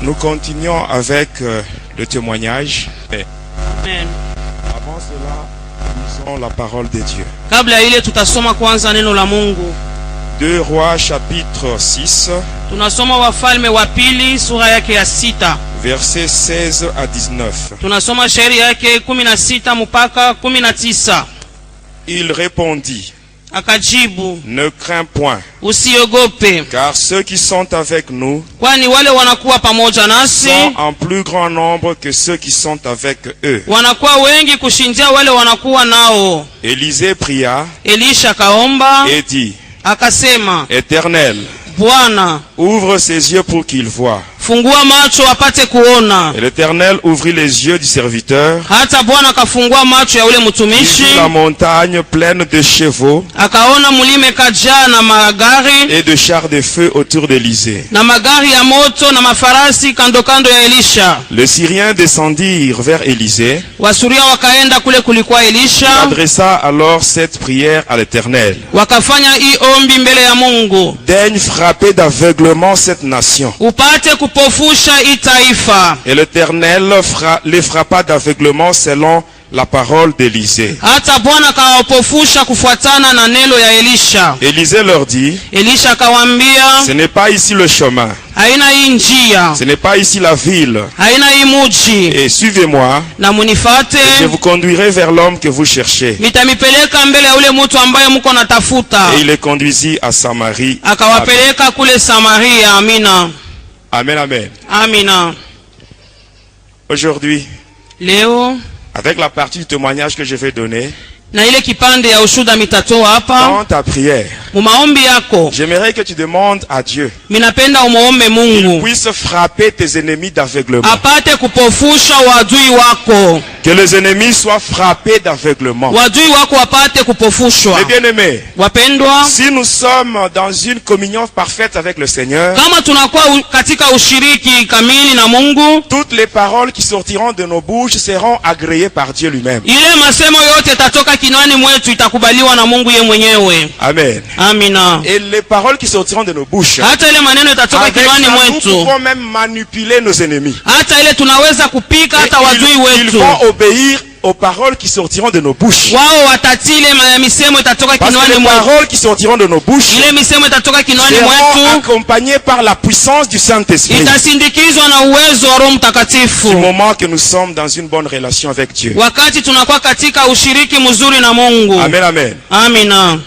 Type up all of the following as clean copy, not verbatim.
Nous continuons avec le témoignage. Amen. Avant cela, lisons la parole de Dieu. Kabla ile tutasoma kwanza neno la Mungu. 2 Rois chapitre 6. Tunasoma Wafalme wa pili sura yake ya 6. Versets 16 à 19. Tunasoma shairi yake 16 mpaka 19. Il répondit: Akajibu, ne crains point, usiogope, car ceux qui sont avec nous kwani wale wanakuwa pamoja nasi sont en plus grand nombre que ceux qui sont avec eux. wanakuwa wengi kushindia wale wanakuwa nao. Élisée pria Elisha kaomba et dit: akasema, Éternel, Bwana, ouvre ses yeux pour qu'il voie. fungua macho apate kuona. Et l'Éternel ouvrit les yeux du serviteur. Hata Bwana kafungua macho ya ule Il mtumishi, vit la montagne pleine de chevaux akaona mlime kajaa na magari et de chars de feu autour d'Élysée. na magari ya moto na mafarasi kando kando ya Elisha. Les Syriens descendirent vers Élysée. Wasuria wakaenda kule kulikuwa Il Elisha, adressa alors cette prière à l'Éternel: wakafanya hii ombi mbele ya Mungu, daigne frapper d'aveuglement cette nation. upate kupofusha hii taifa. Et l'Éternel les frappa d'aveuglement selon la parole d'Élysée. Hata Bwana kawapofusha kufuatana na neno ya Elisha. Élisée leur dit: Elisha akawaambia, ce n'est pas ici le chemin, haina hii njia, ce n'est pas ici la ville, haina hii muji, et suivez-moi, na munifate, je vous conduirai vers l'homme que vous cherchez. nitamipeleka mbele ya ule mtu ambaye mko natafuta. Et il les conduisit à Samarie. Akawapeleka kule Samaria. Amina. Amen, amen. Amina. Aujourd'hui, Leo avec la partie du témoignage que je vais donner, na ile kipande ya ushuda mitatoa hapa dans ta prière, mu maombi yako, j'aimerais que tu demandes à Dieu minapenda umuombe qu'il Mungu puisse frapper tes ennemis d'aveuglement. apate kupofusha wadui wako, Que les ennemis soient frappés d'aveuglement. wadui wako apate kupofushwa. Mes bien-aimés, Wapendwa, si nous sommes dans une communion parfaite avec le Seigneur, kama tunakuwa katika ushiriki kamili na Mungu, toutes les paroles qui sortiront de nos bouches seront agréées par Dieu lui-même. ile masemo yote tatoka kinwani mwetu itakubaliwa na Mungu ye mwenyewe. Amen. Amina. Et les paroles qui sortiront de nos bouches, Hata ile maneno itatoka avec kinwani ça, nous mwetu, pouvons même manipuler nos ennemis. hata ile tunaweza kupika Et hata wadui ils wetu. vont obéir aux paroles qui sortiront de nos bouches. Wao watatile misemo itatoka Parce que kinwani les mwetu. paroles qui sortiront de nos bouches Ile misemo itatoka kinwani seront mwetu accompagnées par la puissance du Saint-Esprit. itasindikizwa na uwezo wa Roho Mtakatifu. Du moment que nous sommes dans une bonne relation avec Dieu. Wakati tunakuwa katika ushiriki mzuri na Mungu. Amen, amen. Amina.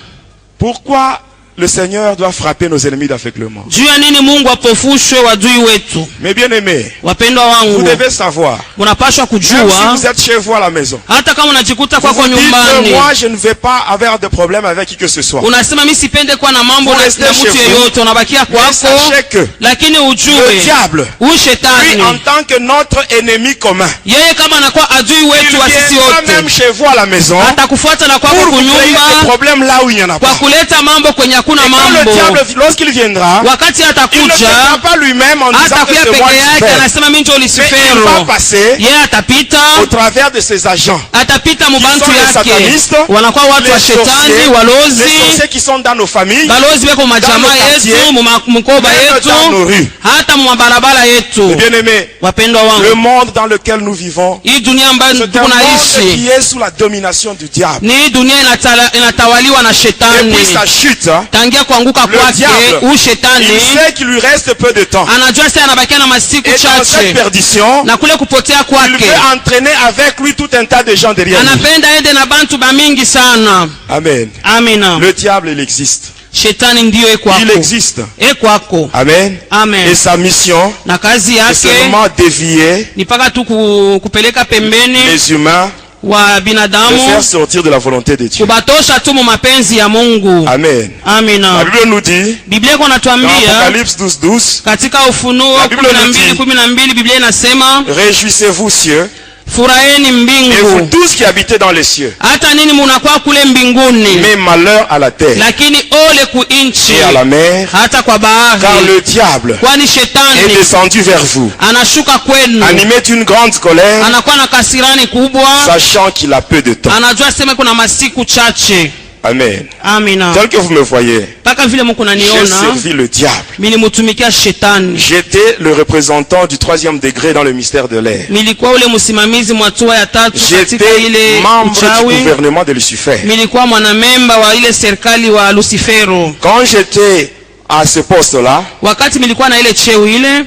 Pourquoi le Seigneur doit frapper nos ennemis d'aveuglement? Juu ya nini Mungu apofushwe wadui wetu? Mes bien-aimés, Wapendwa vous wangu, devez savoir, munapaswa même si kujua, vous êtes chez vous à la maison, hata kama unajikuta vous kwako vous dites que nyumbani, moi je ne vais pas avoir de problème avec qui que ce soit. unasema mimi sipende kuwa na mambo Vous na restez mtu chez vous. yeyote, unabakia Mais kwako, sachez que lakini le ujue diable, huyu lui en shetani tant que notre ennemi commun, yeye kama anakuwa adui il wetu wa sisi viendra même wote, chez vous à la maison atakufuata na kwako pour vous créer des kunyumba problèmes là où il n'y en a kwa pas. kuleta mambo kwenye hakuna Et quand le mambo. diable, lorsqu'il viendra, Wakati il ne atakuja, viendra pas lui-même en disant que hatakuya c'est moi peke yake Lucifer. anasema mimi ndio Mais il va Lucifero. passer Yeye atapita, au travers de ses agents. atapita mubantu Qui sont les yake, satanistes, wanakuwa watu wa les shetani, sorciers, les walozi, sorciers qui sont dans nos familles, balozi beko majamaa nos quartiers, yetu, mkoba même yetu, dans nos rues. hata mabarabara yetu. Bien-aimés, Wapendwa le wangu, monde dans lequel nous vivons, hii dunia ambayo c'est un monde tunaishi qui est sous la domination du diable. ni hii dunia inatawaliwa na Depuis shetani. sa chute, Tangia kuanguka le kwake, diable, huyu il shetani sait qu'il lui reste peu de temps. anajua sasa anabakia na masiku Et dans cette chache, perdition, na kule kupotea il kwake veut entraîner avec lui tout un tas de gens derrière lui. anapenda ende na bantu bamingi sana. Amen. Amina. Le diable, il existe. Shetani ndiyo Il ekwako, existe. ekwako. Amen. Et Amen. sa mission, Na kazi c'est yake seulement dévier ni paka tu kupeleka pembeni les humains, wa de binadamu, faire sortir de la volonté de Dieu. kubatosha tu mu mapenzi ya Mungu. Amen. La Amina. Bible nous dit, Biblia iko dans natuambia Apocalypse 12:12, katika Ufunuo La Bible nous dit, 12:12, Biblia inasema réjouissez-vous cieux, furaheni et vous mbingu, tous qui habitez dans les cieux, hata nini munakuwa kule mbinguni, mais malheur à la terre lakini ole kuinchi et à la mer, hata kwa car bahari, le diable kwani est shetani descendu vers vous, anashuka kwenu, animé d'une grande colère, anakuwa na kasirani kubwa, sachant qu'il a peu de temps. anajua sema kuna masiku chache. Amen. Amina. Tel que vous me voyez, Mpaka vile mko j'ai naniona, servi le diable. nilimutumikia shetani. J'étais le représentant du 3e degré dans le mystère de l'air. Nilikuwa ule msimamizi mwa hatua ya tatu katika J'étais ile membre du uchawi. gouvernement de Lucifer. Nilikuwa mwanamemba wa ile serikali wa Lucifero. Quand j'étais à ce poste-là, Wakati nilikuwa na ile cheo ile,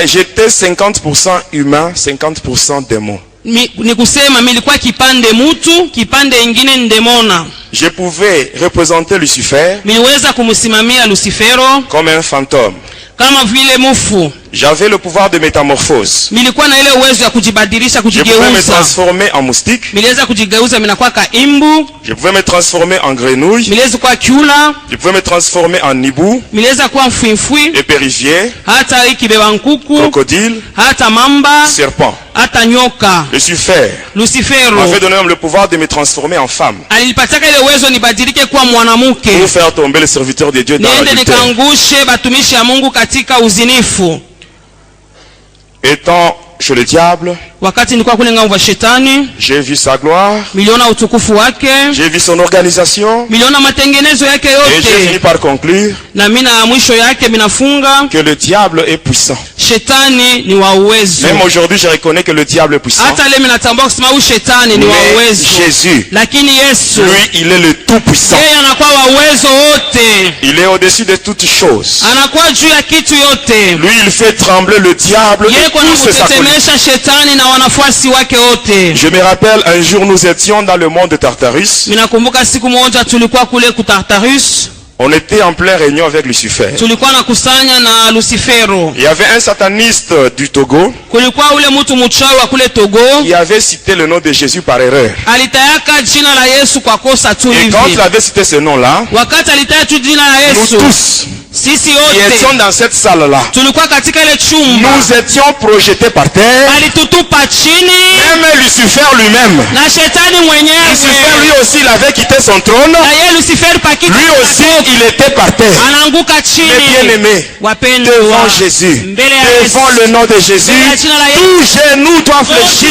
j'étais 50% humain, 50% démon. ni kusema nilikuwa kipande mutu, kipande ingine ndemona. Je pouvais représenter Lucifer Niliweza kumsimamia Lucifero comme un fantôme. kama vile mufu. J'avais le pouvoir de métamorphose. Nilikuwa na ile uwezo ya kujibadilisha, Je pouvais me kujigeuza. transformer en moustique. Niliweza kujigeuza minakuwa kaimbu, Je pouvais me transformer en grenouille. niliweza kuwa kyula, Je pouvais me transformer en hibou, niliweza kuwa mfwimfwi, épérivier, hata ikibeba nkuku, crocodile, hata mamba, serpent. hata nyoka. Lucifer Lucifero m'avait donné même le pouvoir de me transformer en femme alipataka ile uwezo nibadilike kuwa mwanamke, pour faire tomber les serviteurs de Dieu dans niende l'adultère. nikaangushe batumishi ya Mungu katika uzinifu. Étant chez le diable, Wakati nilikuwa kule ngambo ya shetani, j'ai vu sa gloire, miliona utukufu wake, j'ai vu son organisation, miliona matengenezo yake et j'ai fini yote, par conclure na mina mwisho yake minafunga que le diable est puissant. shetani ni wa uwezo. Même aujourd'hui, je reconnais que le diable est puissant. Hata leo minatambua kusema huyu shetani ni wa Mais uwezo, Jésus, lakini Yesu lui, il est le tout-puissant. yeye anakuwa wa uwezo wote, Il est au-dessus de toutes choses. anakuwa juu ya kitu yote. Lui, il fait trembler le diable Yeye et kwa tous ses acolytes. kutetemesha shetani na wanafuasi wake wote. Je me rappelle, un jour, nous étions dans le monde de Tartarus. Minakumbuka siku moja tulikuwa kule kutartarus, On était en pleine réunion avec Lucifer. tulikuwa nakusanya na Lucifero. Il y avait un sataniste du Togo Kulikuwa ule mtu mchawi wa kule Togo qui avait cité le nom de Jésus par erreur. alitayaka jina la Yesu kwa kosa tu Et quand il hivi. avait cité ce nom-là, Wakati alitaya tu jina la nous Yesu, tous sisi qui étions wote dans cette salle-là, tulikuwa katika ile chumba, nous étions projetés par terre. alitutupa chini Même Lucifer lui-même. na shetani Lucifer mwenyewe, lui aussi, il avait quitté son trône. na yeye Lucifer pakiti Lui aussi, il était par terre. anaanguka Mais chini. bien-aimé, Wapendwa, devant Jésus, mbele ya devant Yesu, le nom de Jésus, mbele ya jina la Yesu, tout genou doit fléchir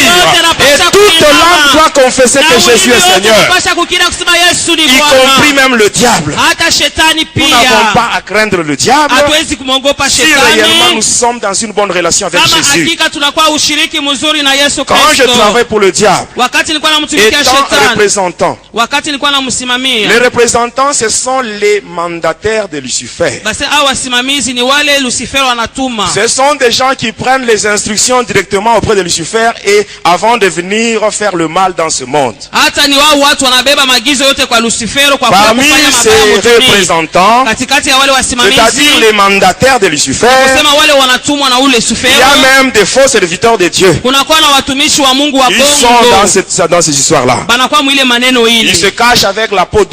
et toute langue doit confesser que Jésus est Seigneur, tunapaswa kukiri kusema Yesu ni y compris Bwana. même le diable. Hata shetani Nous n'avons pia pas à craindre le diable hatuwezi kumwogopa si réellement nous shetani sommes dans une bonne relation avec kama Jésus. hakika tunakuwa ushiriki mzuri na Yesu Quand je Kristo. travaille pour le diable, Wakati nilikuwa namtumikia étant shetani, représentant, wakati nilikuwa namsimamia, les représentants, ce sont les mandataires de Lucifer. basi hao wasimamizi ni wale Lucifero anatuma. Ce sont des gens qui prennent les instructions directement auprès de Lucifer et avant de venir faire le mal dans ce monde. Hata ni wao watu wanabeba maagizo yote kwa Lucifero kwa Parmi kufanya mabaya ces motoni. représentants, Katikati ya wale wasimamizi, c'est-à-dire les mandataires de Lucifer, kusema wale wanatumwa na ule il y Lucifero, a même des faux serviteurs de Dieu. kunakuwa na watumishi wa Mungu wa Ils sont dans bongo, ces histoires-là. banakuwa mwile maneno Ils se ili, cachent avec la peau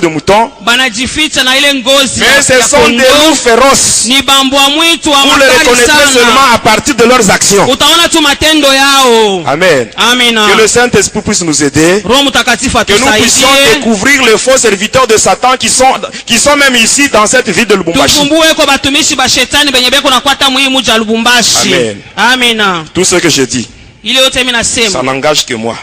de mouton, banajificha na ile ngozi mais ce ya sont des loups kondoo. féroces. Ni bambwa mwitu wa Vous les makali reconnaîtrez seulement sana, à partir de leurs actions. utaona tu matendo yao. Amen. Amina. Que le Saint-Esprit puisse nous aider. Roho Mtakatifu Que nous puissions atusaidie, découvrir les faux serviteurs de Satan qui sont même ici dans cette ville de Lubumbashi. tufumbue kwa batumishi ba shetani benye beko nakwata muhimu ja Lubumbashi. Amen. Amina. Tout ce que je dis, Ile yote mimi ça nasema n'engage que moi.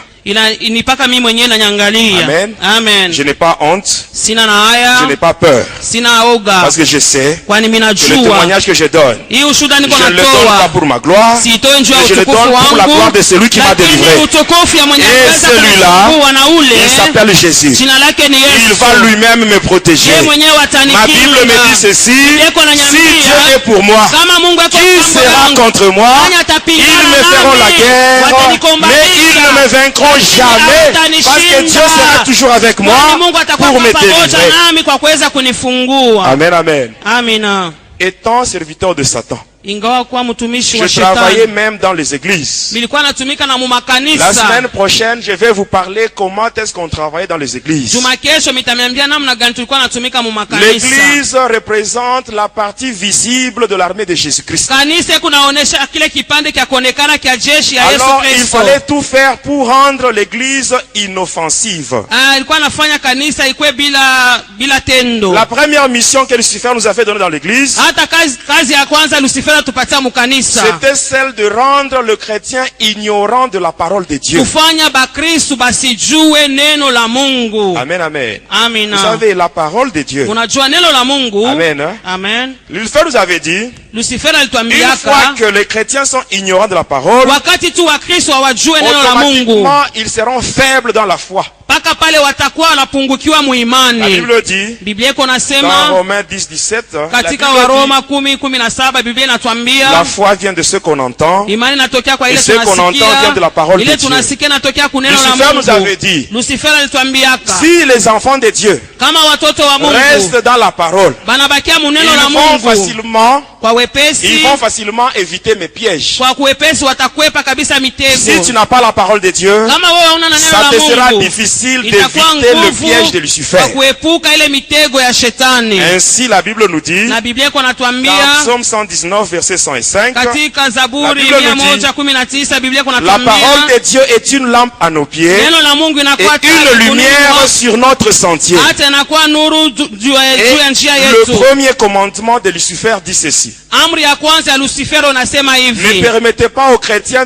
inipaka mimi mwenyewe nanyangalia. Amen. Amen. Je n'ai pas honte, Sina na je haya, n'ai pas peur. sina oga, Parce que je sais kwani mimi que le najua témoignage que je donne, hii ushuhuda je niko ne le donne pas natoa pour ma gloire, siitoi njuu ya mais je le utukufu donne pour la gloire wangu, de celui qui m'a lakini délivré. utukufu ya mwenye Et kuweza celui-là, kunifungua na ule il s'appelle Jésus. jina lake ni Il Yesu. va lui-même me protéger. Yeye mwenyewe Ma Bible me atanikinga. dit ceci, Yeko na si nyambia, Dieu est pour moi, kama Mungu ako qui upande sera wangu, contre moi? nani Ils atapigana me feront la nami? guerre, mais Watanikombanisha. ils ne me vaincront jamais, parce que Dieu sera toujours avec moi Kwani Mungu atakuwa pour me pamoja délivrer. nami kwa kuweza kunifungua. Amen, amen. Amina. Étant serviteur de Satan, Ingawa kuwa mtumishi wa je travaillais shetani, même dans les églises. nilikuwa natumika na La mumakanisa. semaine prochaine, je vais vous parler comment est-ce qu'on travaillait dans les églises. Juma kesho mitamiambia namna gani tulikuwa natumika mumakanisa. L'église représente la partie visible de l'armée de Jésus-Christ. Kanisa kunaonesha kile kipande kya kuonekana kya jeshi ya Yesu Alors, il Kristo. fallait tout faire pour rendre l'église inoffensive. Alikuwa anafanya kanisa ikwe bila tendo. La première mission que Lucifer nous a fait donner dans l'église, Hata kazi ya kwanza Lucifer Lucifer atupatia mukanisa c'était celle de rendre le chrétien ignorant de la parole de Dieu. kufanya bakristu basijue neno la Mungu. Amen, amen. Amina. Vous savez, la parole de Dieu. Unajua neno la Mungu. Amen. Hein? Amen. Lucifer nous avait dit, Lucifer une alituambiaka fois que les chrétiens sont ignorants de la parole, wakati tu wakristo hawajue neno la Mungu, automatiquement ils seront faibles dans la foi. paka pale watakuwa wanapungukiwa La muimani. Bible dit, Biblia iko dans nasema Romains 10-17, katika la Bible Waroma 10:17 Biblia dit, la inatuambia foi vient de ce qu'on entend. imani inatokea kwa ile Et ce qu'on entend vient de la parole tunasikia, de ile Dieu. tunasikia inatokea kuneno la Lucifer nous avait Mungu. dit, Lucifer alituambiaka si les enfants de Dieu kama watoto wa Mungu restent dans la parole, banabakia muneno la ils vont Mungu facilement, kwa wepesi, éviter mes pièges. kwa kuwepesi watakwepa kabisa mitego. Si tu n'as pas la parole de Dieu, Kama wewe hauna neno ça la te sera Mungu, difficile itakuwa d'éviter le nguvu piège de Lucifer. kwa kuepuka ile mitego ya shetani. Ainsi, la Bible nous dit, Na Biblia iko dans natuambia Psaume 119, verset 105, katika La Zaburi Bible nous dit, 119 Biblia iko la natuambia parole de Dieu est une lampe à nos pieds neno la Mungu et inakuwa taa une miguuni lumière mwetu, sur notre sentier. hata inakuwa nuru juu ya njia Et yetu. le premier commandement de Lucifer dit ceci. Amri ya kwanza ya Lucifer unasema Ne hivi: permettez pas aux chrétiens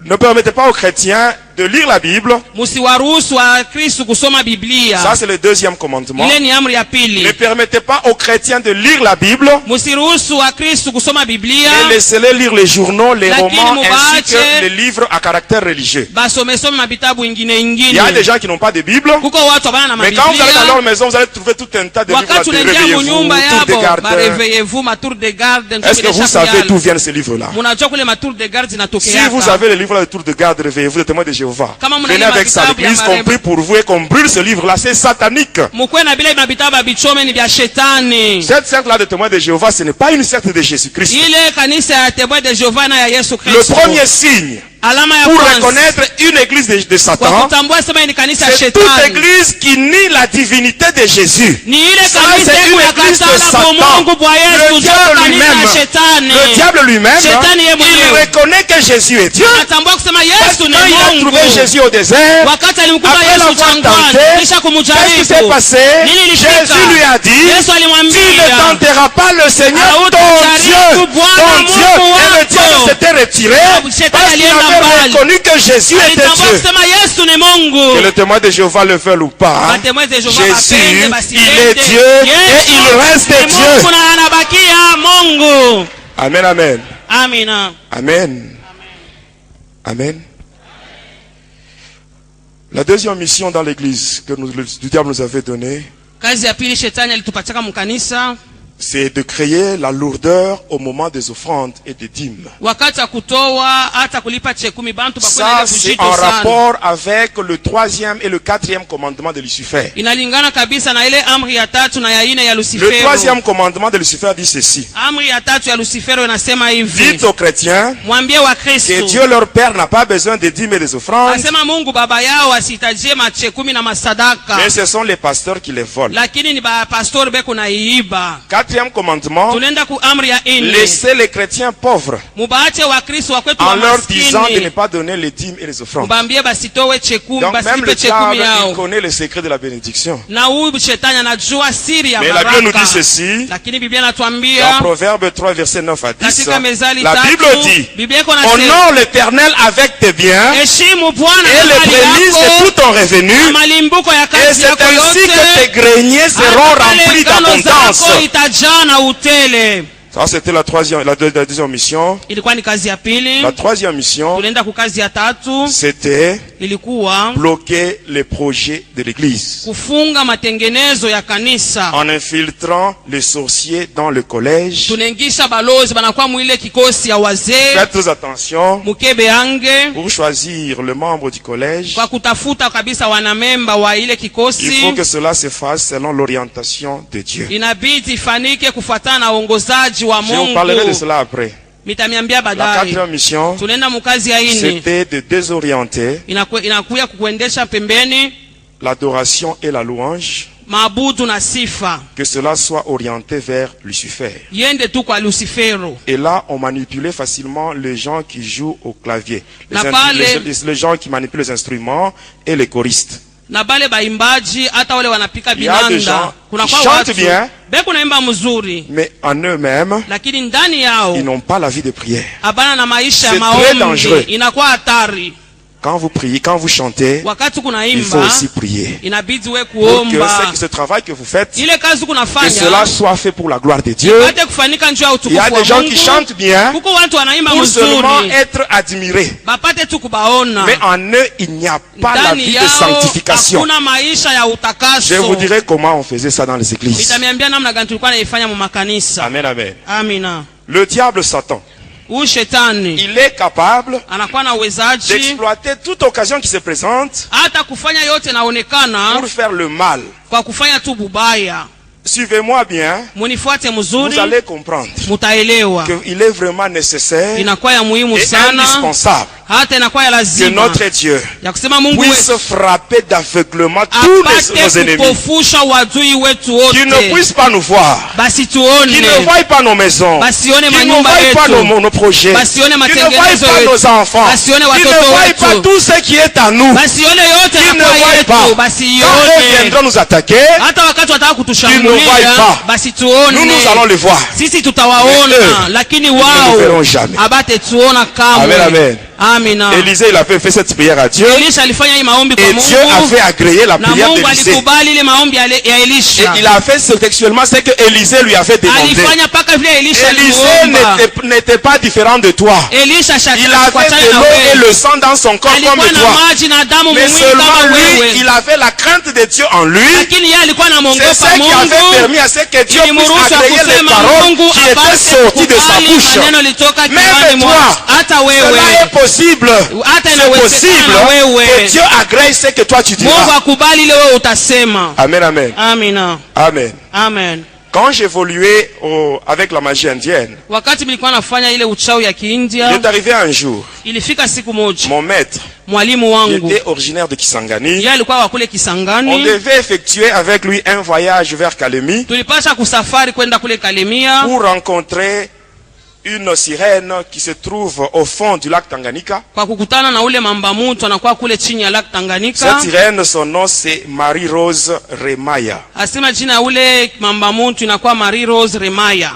ne permettez pas aux chrétiens de lire la Bible. musiwaruhusu wa Kristo kusoma Biblia. Ça, c'est le deuxième commandement. Ile ni amri ya Ne pili. permettez pas aux chrétiens de lire la Bible. Musiruhusu wa Kristo kusoma Biblia, Et laissez-les lire les journaux, les Lakini romans, ainsi mubaache que les livres à caractère religieux. basomesome mabitabu ingine Il y a des ingine. gens qui n'ont pas de Bible. Kuko watu abana na Mais quand vous allez dans mabiblia, leur maison, vous allez trouver tout un tas de livres. wakati De unaingia réveillez-vous, munyumba tour de yabo garde. bareveyevu matour de garde. Est-ce que vous savez d'où viennent ces livres-là? Munajua kule matour de garde Si zinatokeaka. vous avez les livres de tour de garde, réveillez-vous, les témoins de Jéhovah. Kama muna Venez ile avec ça à mavitabu ya l'église, marebe- qu'on prie pour vous et qu'on brûle ce livre-là. C'est satanique. Mukwe na bila mabitabu abichome ni vya shetani. Cette secte-là de témoins de Jéhovah, ce n'est pas une secte de Jésus-Christ. Ile kanisa ya Témoins de Jehova na ya Yesu Le Kristo. premier signe Alama ya pour kwanza reconnaître une église de kwa Satan, kutambua sema ni kanisa ya c'est toute shetani église qui nie la divinité de Jésus. ni ile Ça, kanisa c'est une ya église de katala kwa Mungu Satan. bwa Yesu, Le ndio diable kanisa ya lui-même, shetani. le diable lui-même, Shetani yeye il mwenyewe reconnaît que Jésus est Dieu. anatambua kusema Parce Yesu que ni quand il a Mungu. trouvé Jésus au désert, Wakati alimkuta après Yesu l'avoir jangwani tenté, kisha qu'est-ce qui s'est kumjaribu, passé? nini ilifika? Jésus lui a dit, Yesu tu ne alimwambia tenteras pas le Seigneur ton Hautajaribu Dieu. Bwana Ton Mungu Dieu. Et le wako. diable s'était retiré Shetani parce qu'il alienda avait mbali. reconnu que Jésus était alitambua Dieu. kusema Yesu ni Que Mungu. le témoin de Jéhovah le veuille ou pas, Batemwe de Jehova Jésus, bapende, basipende. il est Dieu et il reste Yesu ni Mungu Dieu. na anabakia Mungu. Amen, amen. Amina. Amen. Amen. La deuxième mission dans l'église que le diable nous avait donnée, Kazi ya pili shetani alitupataka mkanisa c'est de créer la lourdeur au moment des offrandes et des dîmes. wakati wa kutoa hata kulipa chekumi bantu Ça, bakwenda c'est kuzito en sana. rapport avec le troisième et le quatrième commandement de Lucifer. Inalingana kabisa na ile amri ya tatu na ya ine ya Le Lucifero. troisième commandement de Lucifer dit ceci. Amri ya tatu ya Lucifero inasema hivi: Dites aux chrétiens mwambie wa que Kristo Dieu leur Père n'a pas besoin des dîmes et des offrandes, asema Mungu baba yao asitajie machekumi na masadaka, mais ce sont les pasteurs qui les volent. lakini ni bapastori beko na iiba. Quatrième commandement, Tunaenda ku amri ya ine, laissez les chrétiens pauvres mubaache wa Kristo wa kwetu en wa leur disant de ne maskini, pas donner les dîmes et les offrandes. mubambie basitowe chekumi, Donc même basilipe le chekumi diable, il yao. connaît le secret de la bénédiction. Na huyu shetani anajua siri ya Mais la Bible nous baraka. dit ceci, Lakini Biblia dans inatuambia Proverbe 3, verset 9 à 10, katika Mezali la Bible 3, dit, Biblia iko nasema, honore l'Éternel avec tes biens heshimu Bwana et na les mali prémices de yako tout ton revenu, na malimbuko ya et kazi c'est yako ainsi yote, que tes greniers seront hata pale remplis ngano d'abondance. zako itajaa na utele. Ça, c'était la deuxième mission. Ilikuwa ni kazi ya pili. La troisième mission, Tunaenda ku kazi ya tatu, c'était ilikuwa bloquer les projets de l'église kufunga matengenezo ya kanisa. en infiltrant les sorciers dans le collège. Tunaingisha balozi banakuwa mwile kikosi ya wazee, Faites attention mukebe ange, pour choisir le membre du collège. kwa kutafuta kabisa wanamemba wa ile Il faut kikosi. que cela se fasse selon l'orientation de Dieu. Inabidi ifanike kufuatana na uongozaji wa Je vous parlerai de Mungu. cela après. Mitamiambia La baadaye. quatrième mission, Tunaenda mukazi ya ini, c'était de désorienter inakuya kukuendesha pembeni l'adoration et la louange, maabudu na sifa, que cela soit orienté vers Lucifer. yende tu kwa Lucifero. Et là, on manipulait facilement les gens qui jouent au clavier, Na pale- les gens qui manipulent les instruments et les choristes. na bale baimbaji hata wale wanapika Il y a des gens binanda kuna qui kwa chantent watu bien, beko naimba mzuri mais en eux-mêmes, lakini ndani yao ils n'ont pas la vie de prière. habana na maisha ya C'est très dangereux. maombi. Inakuwa hatari. Quand vous priez, quand vous chantez, Wakati il faut kunaimba aussi prier. inabidi we Pour que kuomba ce travail que vous faites, ile kazi que kunafanya cela soit fait pour la gloire de Dieu. ipate kufanyika njia ya Il y a utukufu des wa gens qui chantent Mungu. bien Kuko watu wanaimba pour seulement mzuri être admirés. bapate tu kubaona, Mais en eux, il n'y a pas la ndani vie de yao sanctification. hakuna maisha ya Je vous utakaso. dirai comment on faisait ça dans les églises. Nitamiambia namna gani tulikuwa naifanya mu makanisa. Amen, amen. Amina. Le diable Satan, Huyu shetani il est capable anakuwa na uwezaji d'exploiter toute occasion qui se présente hata kufanya yote naonekana pour faire le mal. kwa kufanya tu bubaya. Suivez-moi bien, Munifuate vous mzuri, allez comprendre mutaelewa qu'il est vraiment nécessaire inakuwa ya muhimu et sana, indispensable hata inakuwa ya que lazima notre Dieu ya kusema Mungu puisse wetu frapper d'aveuglement tous nos apate ennemis, kupofusha wadui wetu qu'ils ne wote, puissent pas nous voir, basi qu'ils ne tuone, voient pas nos maisons, basione qu'ils ne manyumba voient pas yetu, nos projets, basione qu'ils ne voient matengenezo pas yetu, nos enfants, basione qu'ils ne watoto voient pas wetu, tout ce qui est à nous, basione yote qu'ils ne nakuwa voient pas. yetu, basi Quand eux ione. viendront nous attaquer, Hata wakati wataka Qu'ils ne kutushambulia voient pas. basi nous tuone, allons les voir. sisi Mais tutawaona, eux, lakini ne nous verront wao jamais. abate tuona kamwe. Amen, amen. Amina. Élisée, il avait fait cette prière à Dieu, Elisha alifanya hii maombi kwa et Dieu a Mungu fait agréer la na prière Mungu d'Élisée. alikubali ile maombi ya Et Elisha. il a fait textuellement ce que Élisée lui avait demandé. Alifanya paka vile Elisha Élisée aliomba. n'était pas différent de toi. Elisha Il kwa avait de l'eau et le sang dans son corps comme alikuwa na toi. maji na damu Mais mwili seulement kama lui, wewe, il avait la crainte de Dieu en lui. lakini yeye alikuwa C'est anamwogopa ce qui avait Mungu. permis à ce que Dieu puisse Ilimruhusu agréer les kusema paroles Mungu qui étaient apate sorties de sa kukubali bouche. maneno litoka kinywani Même mwake. toi, Hata wewe cela est possible. hata C'est inawezekana possible wewe que Dieu agrée ce que toi tu Mungu diras. akubali ile wewe utasema. Amen, amen. Amina. Amen. Amen. Quand j'évoluais avec la magie indienne, Wakati nilikuwa nafanya ile uchawi ya il Kiindia, est arrivé un jour, ilifika siku moja mon maître, mwalimu il wangu était originaire de Kisangani. yeye alikuwa wa kule On Kisangani. devait effectuer avec lui un voyage vers Kalemi Tulipasha kusafari kwenda kule Kalemia pour rencontrer une sirène qui se trouve au fond du lac Tanganyika. kwa kukutana na ule mamba mutu anakuwa kule chini ya Lake Tanganyika. Cette sirène, son nom c'est Marie-Rose Remaya. Asema jina ya ule mamba mutu inakuwa Marie Rose Remaya.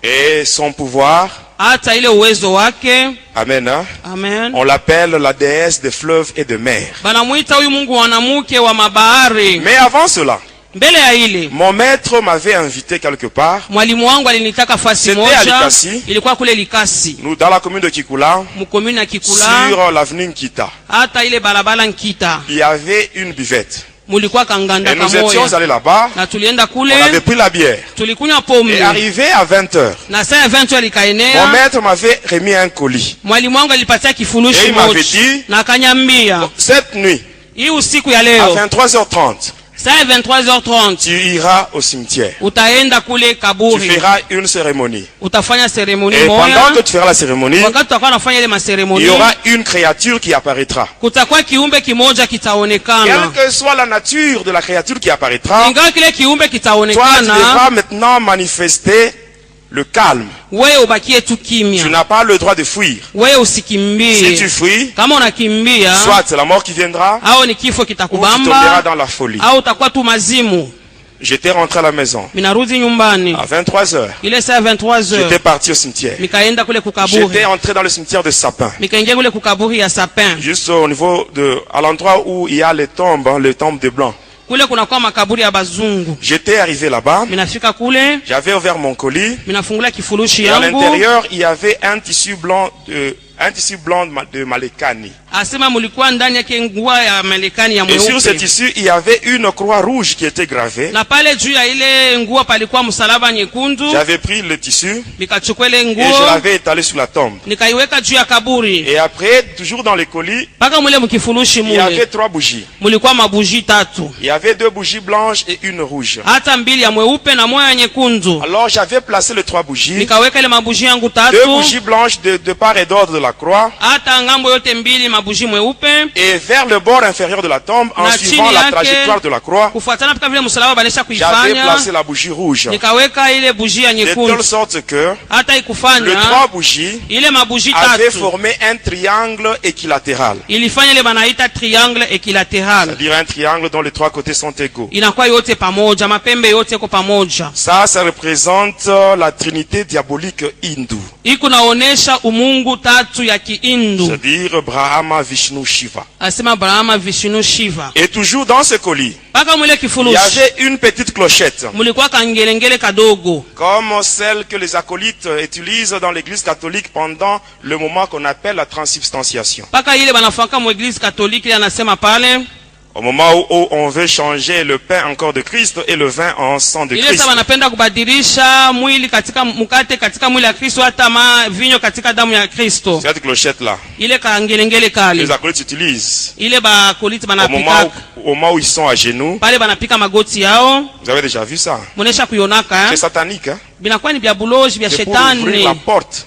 Et son pouvoir, Hata ile uwezo wake, amen, hein, amen, on l'appelle la déesse des fleuves et de mer. banamuita huyu Mungu wanamuke wa mabahari. Mais avant cela, Mbele ya ile mon maître m'avait invité quelque part, mwalimu wangu alinitaka fasi C'était moja, à Likasi. ilikuwa kule Likasi nous dans la commune de Kikula, mkomuni na Kikula, sur l'avenue Nkita. hata ile barabara Nkita Il y avait une buvette. mulikuwa kanganda Et nous étions kamoya, allés là-bas, na tulienda on avait kule pris la bière. tulikunywa pombe, Et arrivé à 20h, na saa ya 20 mon likaenea. maître m'avait remis un colis. Mwalimu wangu alipatia Et kifurushi il m'avait moja dit, na akanyambia, cette nuit, hii usiku ya à leo 23h30, saa ya 23h30 tu iras au cimetière. utaenda kule Tu kaburi, feras une cérémonie. utafanya seremoni Et pendant moja. que tu feras la cérémonie, Wakati tutakuwa nafanya ile il maseremoni, y aura une créature qui apparaîtra. kutakuwa kiumbe kimoja kitaonekana. Quelle que soit la nature de la créature qui apparaîtra, Ingawa kile kiumbe toi tu kitaonekana, devras maintenant manifester le calme. wewe ubakie tu Tu kimya, n'as pas le droit de fuir. wewe Si tu usikimbie. fuis, Kama unakimbia, soit c'est la mort qui viendra, au ni kifo ou tu tomberas kitakubamba, dans la folie. au utakuwa tu mazimu. J'étais rentré à la maison. Minarudi nyumbani À 23h, ile saa ya 23h, j'étais parti au cimetière. mikaenda kule kukaburi, J'étais entré dans le cimetière de Sapin. mikaingia kule kukaburi ya Sapin. Juste au niveau à l'endroit où il y a les tombes des blancs. Kule kunakuwa makaburi ya bazungu. J'étais arrivé là-bas. Minafika kule, J'avais ouvert mon colis. minafungula kifurushi Et à yangu. l'intérieur, il y avait un tissu blanc de Malekani. Asema mulikuwa ndani yake nguo ya Marekani ya Et sur ce mweupe. tissu, il y avait une croix rouge qui était gravée. Na pale juu ya ile nguo palikuwa msalaba nyekundu. J'avais pris le tissu Nikachukua ile et je nguo, l'avais étalé sur la tombe. nikaiweka juu ya kaburi. Et après, toujours dans le colis, Paka mule mkifurushi il y avait mule, 3 bougies. mulikuwa mabuji tatu. Il y avait 2 bougies blanches et une rouge. Hata mbili ya mweupe na moja ya nyekundu. Alors j'avais placé les 3 bougies. Nikaweka ile mabuji yangu 2 tatu. bougies blanches de part et d'autre de la croix. Hata ngambo yote mbili mabuji mabuji mweupe, et vers le bord inférieur de la tombe, en na suivant chini la yake, trajectoire de la croix, kufuatana pika vile msalaba banesha j'avais kuifanya, placé la bougie rouge. nikaweka ile buji ya De nyekundu, telle sorte que hata les ikufanya trois bougies ile mabuji avaient tatu formé un triangle équilatéral. ilifanya ile banaita triangle equilateral, C'est-à-dire un triangle dont les trois côtés sont égaux. inakuwa yote pamoja, mapembe yote ko pamoja. Ça représente la trinité diabolique hindoue. Iko naonesha umungu tatu ya Kihindu, C'est-à-dire Brahma, Vishnu, Shiva. asema Brahma, Vishnu, Shiva. Et toujours dans ce colis, Paka mwile il y kifurushi avait une petite clochette, mulikuwa kangelengele kadogo, comme celle que les acolytes utilisent dans l'église catholique pendant le moment qu'on appelle la transubstantiation. paka ile banafaka mu eglise katoliki ile anasema pale, Au moment où on veut changer le pain en corps de Christ et le vin en sang de ile Christ. sasa wanapenda kubadilisha mwili katika mkate katika mwili ya Kristo, hata vinyo katika damu ya Kristo. Cette clochette-là, Ile kangelengele les kale acolytes utilisent ile bakoliti au banapika moment où ils sont à genoux. pale, banapika magoti yao. Vous avez déjà vu ça? Munesha kuyonaka C'est satanique, hein? binakuwa ni bya buloji bya C'est pour ouvrir la shetani, porte.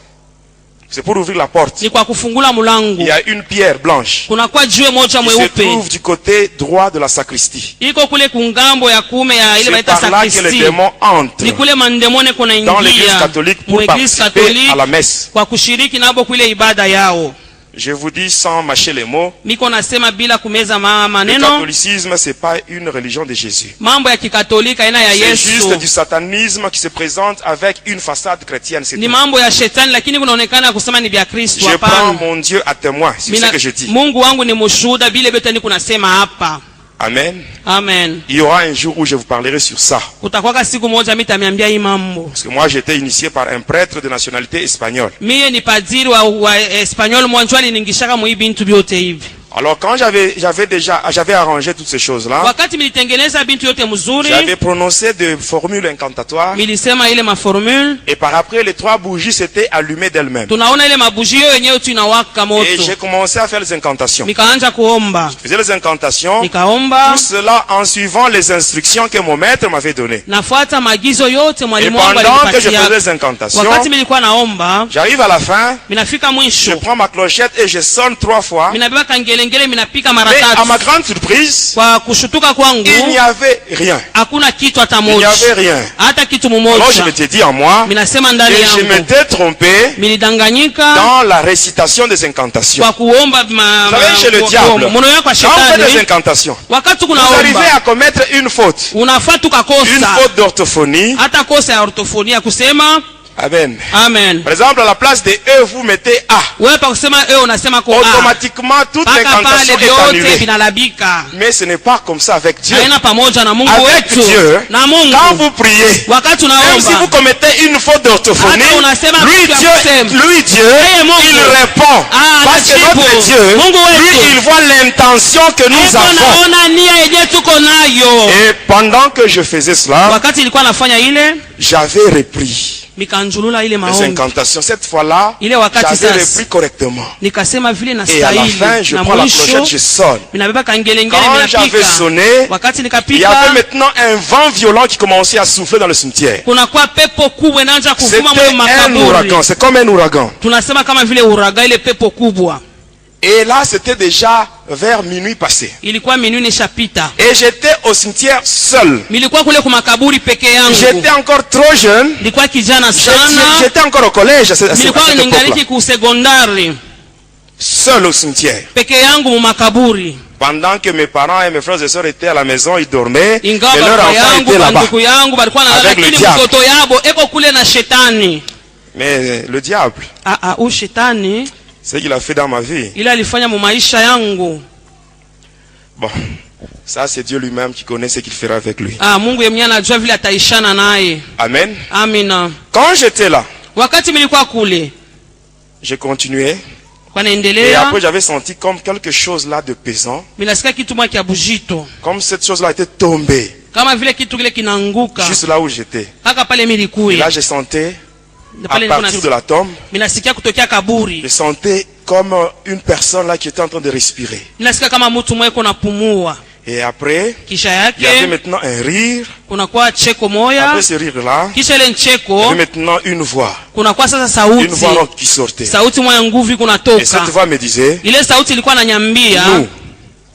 C'est pour ouvrir la porte. ni kwa kufungula Il mulango. y a une pierre blanche Kunakuwa jiwe moja qui se mweupe trouve du côté droit de la sacristie. iko kule kungambo ya kume ya ile C'est baita par là que les sakristi, démons entrent ni kule mandemone kuna dans l'église ingia catholique mu pour eglise participer katoliki à la messe. kwa kushiriki nabo kule ibada yao. Je vous dis sans mâcher les mots, Niko nasema bila kumeza le maneno, catholicisme c'est pas une religion de Jésus. mambo ya kikatolika aina ya C'est juste Yesu du satanisme qui se présente avec une façade chrétienne. C'est ni tout. mambo ya shetani, lakini kunaonekana kusema ni vya Kristo. Je prends Hapana, mon Dieu à témoin sur ce que je dis. Mungu wangu ni mshuhuda bile bete ni kunasema hapa. Amen. Amen. Il y aura un jour où je vous parlerai sur ça. Kutakwaka siku moja mitamiambia hii mambo. Parce que moi j'étais initié par un prêtre de nationalité espagnole. Mie ni padiri wa Espanyol mwanjwa aliningishaka mu bintu vyote hivi. Alors quand j'avais arrangé toutes ces choses-là, Wakati militengeneza bintu yote mzuri, j'avais prononcé des formules incantatoires milisema ile maformule, et par après les trois bougies s'étaient allumées d'elles-mêmes. tunaona ile mabujio yenyewe tu inawaka Et moto. j'ai commencé à faire les incantations. Nikaanja kuomba, Je faisais les incantations, nikaomba, tout cela en suivant les instructions que mon maître m'avait données. nafuata maagizo yote Et mwalimu wangu pendant que je faisais alinipatia. les incantations, Wakati milikuwa naomba, j'arrive à la fin, minafika je mwisho, prends ma clochette et je sonne 3 fois. minabeba kangelengele, minapika mara Mais à ma tatu. grande surprise, Kwa kushutuka kwangu, il n'y avait rien. hakuna kitu hata Il n'y moja, avait rien. hata kitu Alors je mmoja. m'étais dit en moi, Minasema et ndani je yangu, m'étais trompé milidanganyika dans la récitation des incantations. kwa kuomba Vous savez, chez le diable, mono yako kwa quand on fait des shetani. incantations, Wakati vous arrivez kunaomba à commettre une faute. unafaa Une tukakosa faute d'orthophonie. hata kosa ya ortofonia kusema Amen. amen. Par exemple, à la place de E, vous mettez A. Wewe pa kusema unasema ko Automatiquement, toute paka pale l'incantation est vyote annulée. vinalabika. Mais ce n'est pas comme ça avec Dieu. Haina pamoja na Mungu Avec wetu Dieu, na quand Mungu. vous priez, Wakati même si vous unaomba commettez une faute d'orthophonie, hata unasema lui kitu ya kusema, Dieu, yeye Mungu, il répond. Parce que anajibu. notre Dieu, Mungu lui, wetu il voit l'intention que nous eko avons. naona nia yenye tuko nayo. Et pendant que je faisais cela, Wakati nilikuwa nafanya ile j'avais repris mikanjulula ile les maombi, incantations. Cette fois-là, ile wakati j'avais sasa repris correctement. nikasema vile na Et à la fin, stahili, je na prends la clochette, je mwisho sonne. minabeba kangelengele Quand j'avais minapika. sonné, Wakati il y nikapika avait maintenant un vent violent qui commençait à souffler dans le cimetière. kunakuwa pepo kubwa inaanza kuvuma C'était mwa un makaburi. ouragan, c'est comme un ouragan. Tunasema kama vile uraga, ile pepo kubwa. Et là, c'était déjà vers minuit passé. Ilikuwa minuni nishapita, Et j'étais au cimetière seul. nilikuwa kule kwa makaburi peke yangu. J'étais encore trop jeune. Nilikuwa kijana sana, J'étais encore au collège à cette nilikuwa époque-là. ningaliki ku sekondari, Seul au cimetière. peke yangu mu makaburi. Pendant que mes parents et mes frères et sœurs étaient à la maison, ils dormaient. Et Ingawa leur baba enfant yangu était là-bas. banduku yangu balikuwa nalala, Avec le lakini diable. mtoto yabo eko kule na shetani. Mais le diable, Huyu shetani c'est ce qu'il a fait dans ma vie. ile alifanya mu maisha yangu. Bon, ça c'est Dieu lui-même qui connaît ce qu'il fera avec lui. Mungu yeye anajua vile ataishana naye. Amen. Amina. Quand j'étais là, Wakati nilikuwa kule je continuais. kwa Et naendelea, après j'avais senti comme quelque chose là de pesant. minasikia kitu mwa kia bujito, Comme cette chose-là était tombée. kama vile kitu kile kinaanguka Juste là où j'étais. haka pale Et milikuya. là je sentais, à Pale partir de la tombe, minasikia kutokea kaburi, je sentais comme une personne là qui était en train de respirer. minasikia kama mtu mweko napumua. Et après, Kisha il y avait yake maintenant un rire. kunakuwa cheko moya. Après ce rire-là, Kisha ile il y ncheko avait maintenant une voix. kunakuwa sasa Une sauti. voix donc qui sortait. Sauti moya nguvu Et kunatoka. cette voix me disait, Ile sauti ilikuwa inaniambia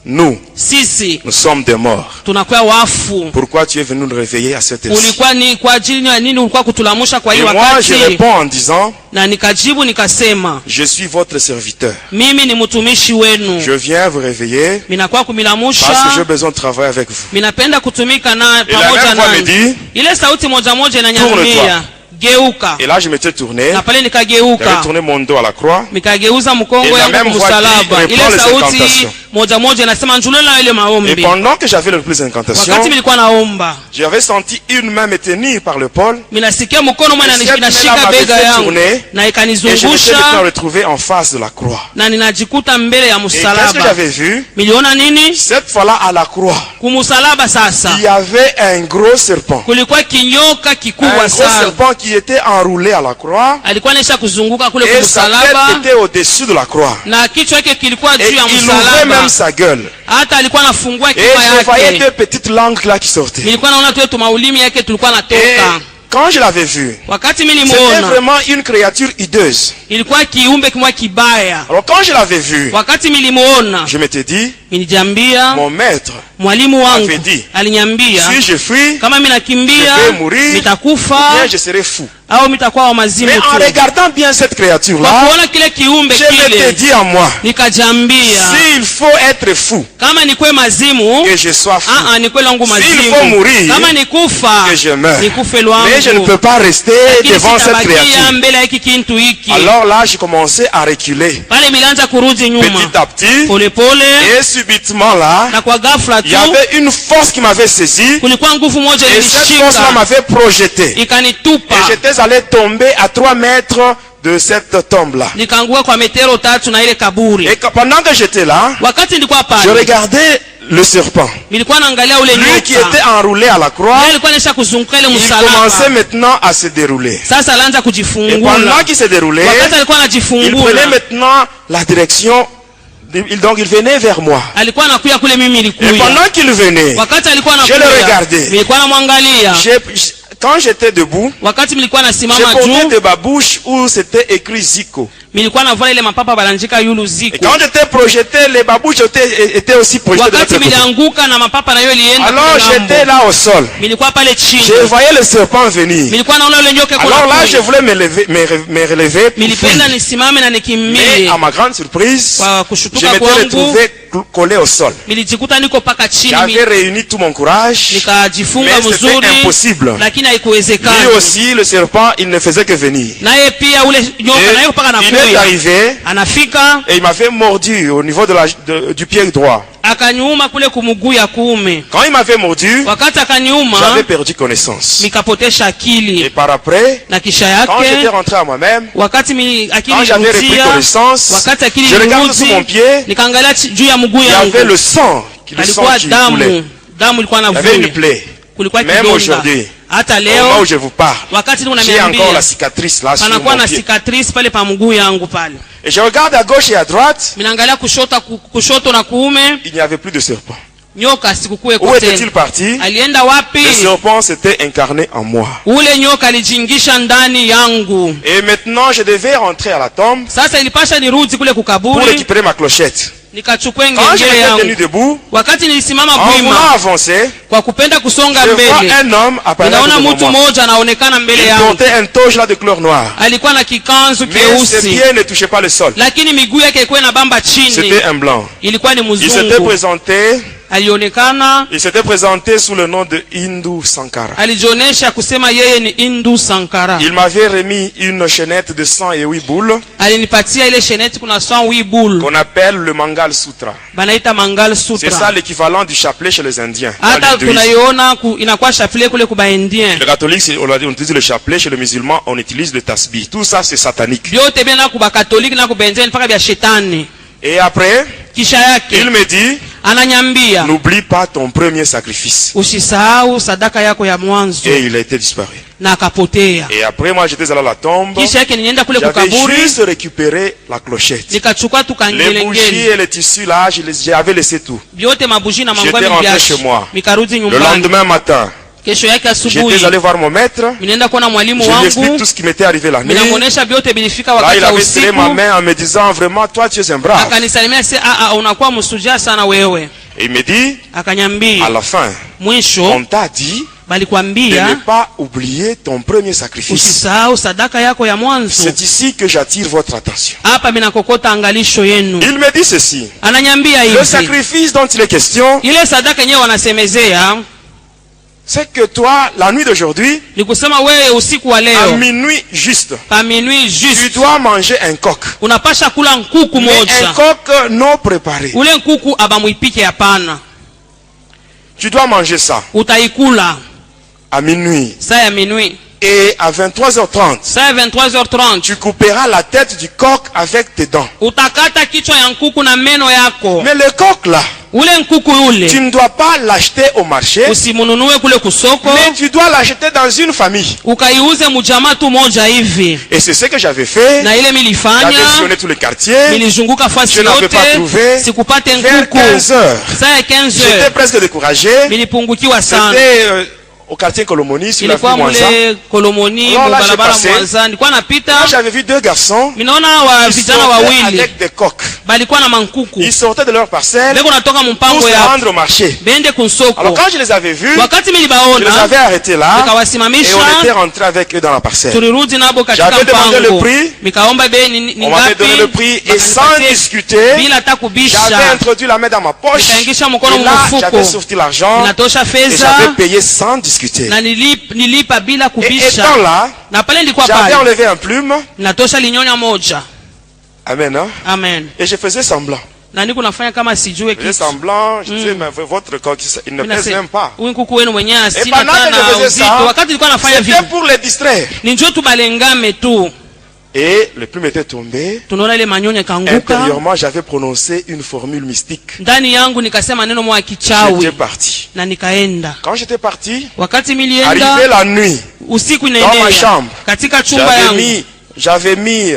nous sisi sommes des morts. tunakuwa wafu. Pourquoi tu es venu nous réveiller à cette heure-ci? Ulikuwa ni kwa ajili ya nini ulikuwa kutulamusha kwa Et hii moi, je wakati? réponds en disant, Na nikajibu nikasema, je suis votre serviteur. mimi ni mtumishi wenu. Je viens vous réveiller Minakuwa parce que j'ai kumilamusha, besoin de travailler avec vous. minapenda kutumika na Et la pamoja même voix me nanyi. dit, Ile sauti moja moja Tourne-toi. inaniambia, geuka. et là je m'étais tourné, Na pale j'avais nikageuka, tourné mon dos à la croix, nikageuza Et mkongo la yangu même voix kumsalaba. qui Ile reprend les sauti incantations. moja moja inasema njulela ile et maombi. pendant que j'avais le plus d'incantations, Wakati nilikuwa naomba, j'avais senti une main me tenir par le pôle, minasikia mkono mwana Et cette inashika main-là bega m'avait fait yangu tourner, na et je m'étais maintenant ikanizungusha retrouvé en face de la croix. na ninajikuta mbele ya Et qu'est-ce que msalaba. j'avais vu? Miliona nini? Cette fois-là à la croix, Kumusalaba sasa. il y avait un gros serpent. Kulikuwa kinyoka Un kikubwa gros sana. serpent qui était enroulé à la croix, Alikuwa anaisha kuzunguka kule et sa kumsalaba tête était au-dessus de la croix. na kichwa yake kilikuwa Et juu ya il ouvrait même msalaba. sa gueule. Hata alikuwa anafungua Et kinywa je voyais yake. deux petites langues là qui sortaient. Nilikuwa naona tu maulimi yake tulikuwa Et natoka. quand je l'avais vu, Wakati mimi c'était nimuona, vraiment une créature hideuse. ilikuwa kiumbe kimwa kibaya. Alors quand je l'avais vu, Wakati nilimuona, je m'étais dit, nilijiambia, mon maître, mwalimu wangu avait dit, aliniambia si je fuis, kama mimi je nakimbia vais mourir, nitakufa bien je serai fou. au mitakuwa wa mazimu Mais en tu. regardant bien cette Kwa créature-là, kuona kile kiumbe je m'étais kile dit en moi, nikajambia s'il faut être fou, kama nikwe mazimu que je sois fou, nikwe langu s'il faut mazimu mourir, kama nikufa que je meure. nikufe lwangu Mais je ne peux pas rester Lakini devant cette sitabakia créature. mbele ya hiki kintu hiki. Alors là, j'ai commencé à reculer, Pale milianza kurudi nyuma petit à petit, pole pole, et subitement là, na kwa ghafla il tu y avait une force qui m'avait saisi, kulikuwa nguvu moja et cette force-là ilishika m'avait projeté. ikanitupa, Et j'étais allé tomber à 3 mètres de cette tombe-là. nikaanguka kwa metero 3 na ile kaburi. Et pendant que j'étais là, Wakati nilikuwa je pale regardais le serpent. nilikuwa naangalia ule Lui qui était nyoka, enroulé à la croix, yeye alikuwa anaisha kuzunguka ile il commençait msalaba. maintenant à se dérouler. Sasa alianza Et kujifungula. pendant qu'il se déroulait, Wakati alikuwa il anajifungula, prenait maintenant la direction, donc il venait vers moi. alikuwa anakuya kule mimi Et nilikuya. pendant qu'il venait, Wakati alikuwa Je le anakuya, regardais. nilikuwa namwangalia. quand j'étais debout, Wakati nilikuwa j'ai nasimama porté juu, de ma bouche où c'était écrit Zico. nilikuwa navala ile mapapa balanjika yulu Et ziku. quand j'étais projeté, les babouches étaient aussi projetées de Wakati l'autre côté. milianguka na mapapa na hiyo ilienda Alors kule j'étais ngambo. là au sol. Nilikuwa pale chini. Je voyais le serpent venir. Nilikuwa naona ule nyoka kuna Alors là, kule. je voulais me relever pour Nilipenda fuir. nisimame na Mais nikimbie. à ma grande surprise, Kwa je kushutuka m'étais kwangu, retrouvé collé au sol. nilijikuta niko paka chini. J'avais réuni tout mon courage, Nikajifunga mais c'était mzuri, impossible. lakini Lui haikuwezekana. aussi, le serpent, il ne faisait que venir. Naye pia ule nyoka Et naye paka il est nakuya. arrivé Anafika et il m'avait mordu au niveau du pied droit. akaniuma kule kumuguu ya kuume. Quand il m'avait mordu, Wakati akaniuma j'avais perdu connaissance. nikapotesha Et akili, par après, na kisha quand j'étais yake rentré à moi-même, wakati akili quand j'avais repris ilirudia, connaissance, wakati akili je regarde sous mon ilirudi, pied, nikaangalia juu ya mguu il y avait yangu, le sang qui alikuwa coulait. damu ilikuwa Il y avait une navuja, plaie. kulikuwa Même kidonda. aujourd'hui, Hata au moment leo où je vous parle, wakati j'ai encore la unaniambia cicatrice là sur panakuwa mon na pied. cicatrice pale pa mguu yangu pale. Et je regarde à gauche et à droite, Minaangalia kushoto na kuume, il n'y avait plus de serpent. nyoka sikukuwe Où kwa était-il tena. parti? Alienda wapi? Le serpent s'était incarné en moi. Ule nyoka alijingisha ndani yangu. Et maintenant, je devais rentrer à la tombe Sasa ilipasha nirudi kule pour kukaburi, récupérer ma clochette. nikachukua Quand je ngengele m'étais tenu yangu. debout, Wakati nilisimama en voulant bwima avancer, kwa kupenda kusonga je vois mbele, un homme apparaître ninaona devant mtu moi. mmoja anaonekana mbele Il yangu. portait un toge là de couleur noire. Alikuwa na kikanzu Mais ses keusi, pieds ne touchaient pas le sol. lakini miguu yake ilikuwa inabamba chini. C'était un blanc. Ilikuwa ni Il s'était mzungu. présenté, Alionekana, sous le nom de Hindu Sankara. alijionesha kusema yeye ni Hindu Sankara. Il m'avait remis une chaînette de 108 boules Alinipatia ile sheneti, kuna 108 boule qu'on appelle le Mangal Sutra. banaita Mangal C'est ça Sutra. l'équivalent du chapelet chez les Indiens. dans Hata l'hindouisme. tunaiona inakuwa chapelet kule kuba Indien. Les catholiques, on utilise le chapelet, chez les musulmans, on utilise le tasbih. Tout ça, c'est satanique. Vyote bia na kuba Katoliki na kuba Indien mpaka vya shetani. Et après, Kisha il yake me dit, ananyambia n'oublie pas ton premier sacrifice. usisahau sadaka yako ya mwanzo, Et il a été disparu. na akapotea. Et après moi j'étais allé à la tombe. Kisha yake nienda kule J'avais kukaburi, juste récupéré la clochette. nikachukua Les bougies tukangelengeli et les tissus là, j'avais laissé tout. vyote, mabuji na mangwa J'étais rentré mibiashi, chez moi. mikarudi Le nyumbani. lendemain matin, Kesho yake asubuhi j'étais allé voir mon maître. minaenda kuona mwalimu Je lui explique wangu, tout ce qui m'était arrivé la nuit. minamuonesha vyote bilifika Là, wakati il wa avait serré ma usiku. main en me disant vraiment, toi tu es un brave. Akanisalimia se unakuwa msujaa sana wewe. Et il me dit, à Akanyambia la fin, mwisho on t'a dit de balikwambia ne pas oublier ton premier sacrifice. usisahau sadaka yako ya mwanzo. C'est ici que j'attire votre attention. Hapa minakokota angalisho yenu. Il me dit ceci. Ananyambia Le hivi, sacrifice dont il est question, ile sadaka yenyewe wanasemezea c'est que toi, la nuit d'aujourd'hui, ni kusema wewe usiku wa à leo minuit juste, pa minuit tu juste dois manger un coq. unapasha kula nkuku Mais un moja. coq non préparé. Ule nkuku abamuipike hapana, Tu dois manger ça utaikula à minuit. saa ya minuit. Et à 23h30, Saa ya 23h30 tu couperas la tête du coq avec tes dents. utakata kichwa ya nkuku na meno yako. Mais le coq là, Ule nkuku tu ule ne dois pas l'acheter au marché, usimununue kule kusoko, mais tu dois l'acheter dans une famille. ukaiuze mujamaa tu moja hivi. Et c'est ce que j'avais fait. Na ile J'avais milifanya, sillonné tous les quartiers. nilizunguka fasi Je n'avais yote, pas trouvé. sikupate Vers nkuku. 15 heures, Saa ya 15 j'étais heures presque découragé. nilipungukiwa sana. C'était au quartier Kolomoni, sur la Ilikuwa rue Mwanza. mule Kolomoni, Alors là, mubarabara j'ai passé. Mwanza. Nilikuwa napita, Là, j'avais vu deux garçons minaona wa qui vijana sortaient wawili avec des coqs. balikuwa na mankuku, Ils sortaient de leur parcelle beko natoka pour mpango se ya rendre au marché. bende kunsoko. Alors quand je les avais vus, Wakati je les milibaona avais arrêtés là et nikawasimamisha, on était rentré avec eux dans la parcelle. tulirudi nabo katika J'avais demandé le mpango, prix. nikaomba bei ni On m'avait ngapi, donné le prix et sans wakanipatia discuter, bila hata kubisha. j'avais introduit la main dans ma poche Nikaingisha mkono et là mfuko, j'avais sorti l'argent ninatosha et fedha j'avais payé sans discuter. na nilipa bila Et kubisha. étant là, Na pale nilikuwa j'avais pale, enlevé un plume. natosha linyonya moja. Amen. Hein? Amen. Et je faisais semblant. Na niko nafanya kama sijue Je faisais kitu. semblant, je disais, mais votre coq, il ne pèse même pas. Huyu kuku wenu mwenyewe Et asina pendant que tana je faisais uzito. ça, Wakati nilikuwa nafanya c'était vile, pour les distraire. ni njoo tubalengame tu. Et le plume était tombé. Tunaona ile manyonya kanguka. Intérieurement, j'avais prononcé une formule mystique. Ndani yangu nikasema neno moja kichawi J'étais parti. na nikaenda. Quand j'étais parti, Wakati arrivé milienda la nuit, usiku dans ma inaenea chambre, katika chumba yangu j'avais mis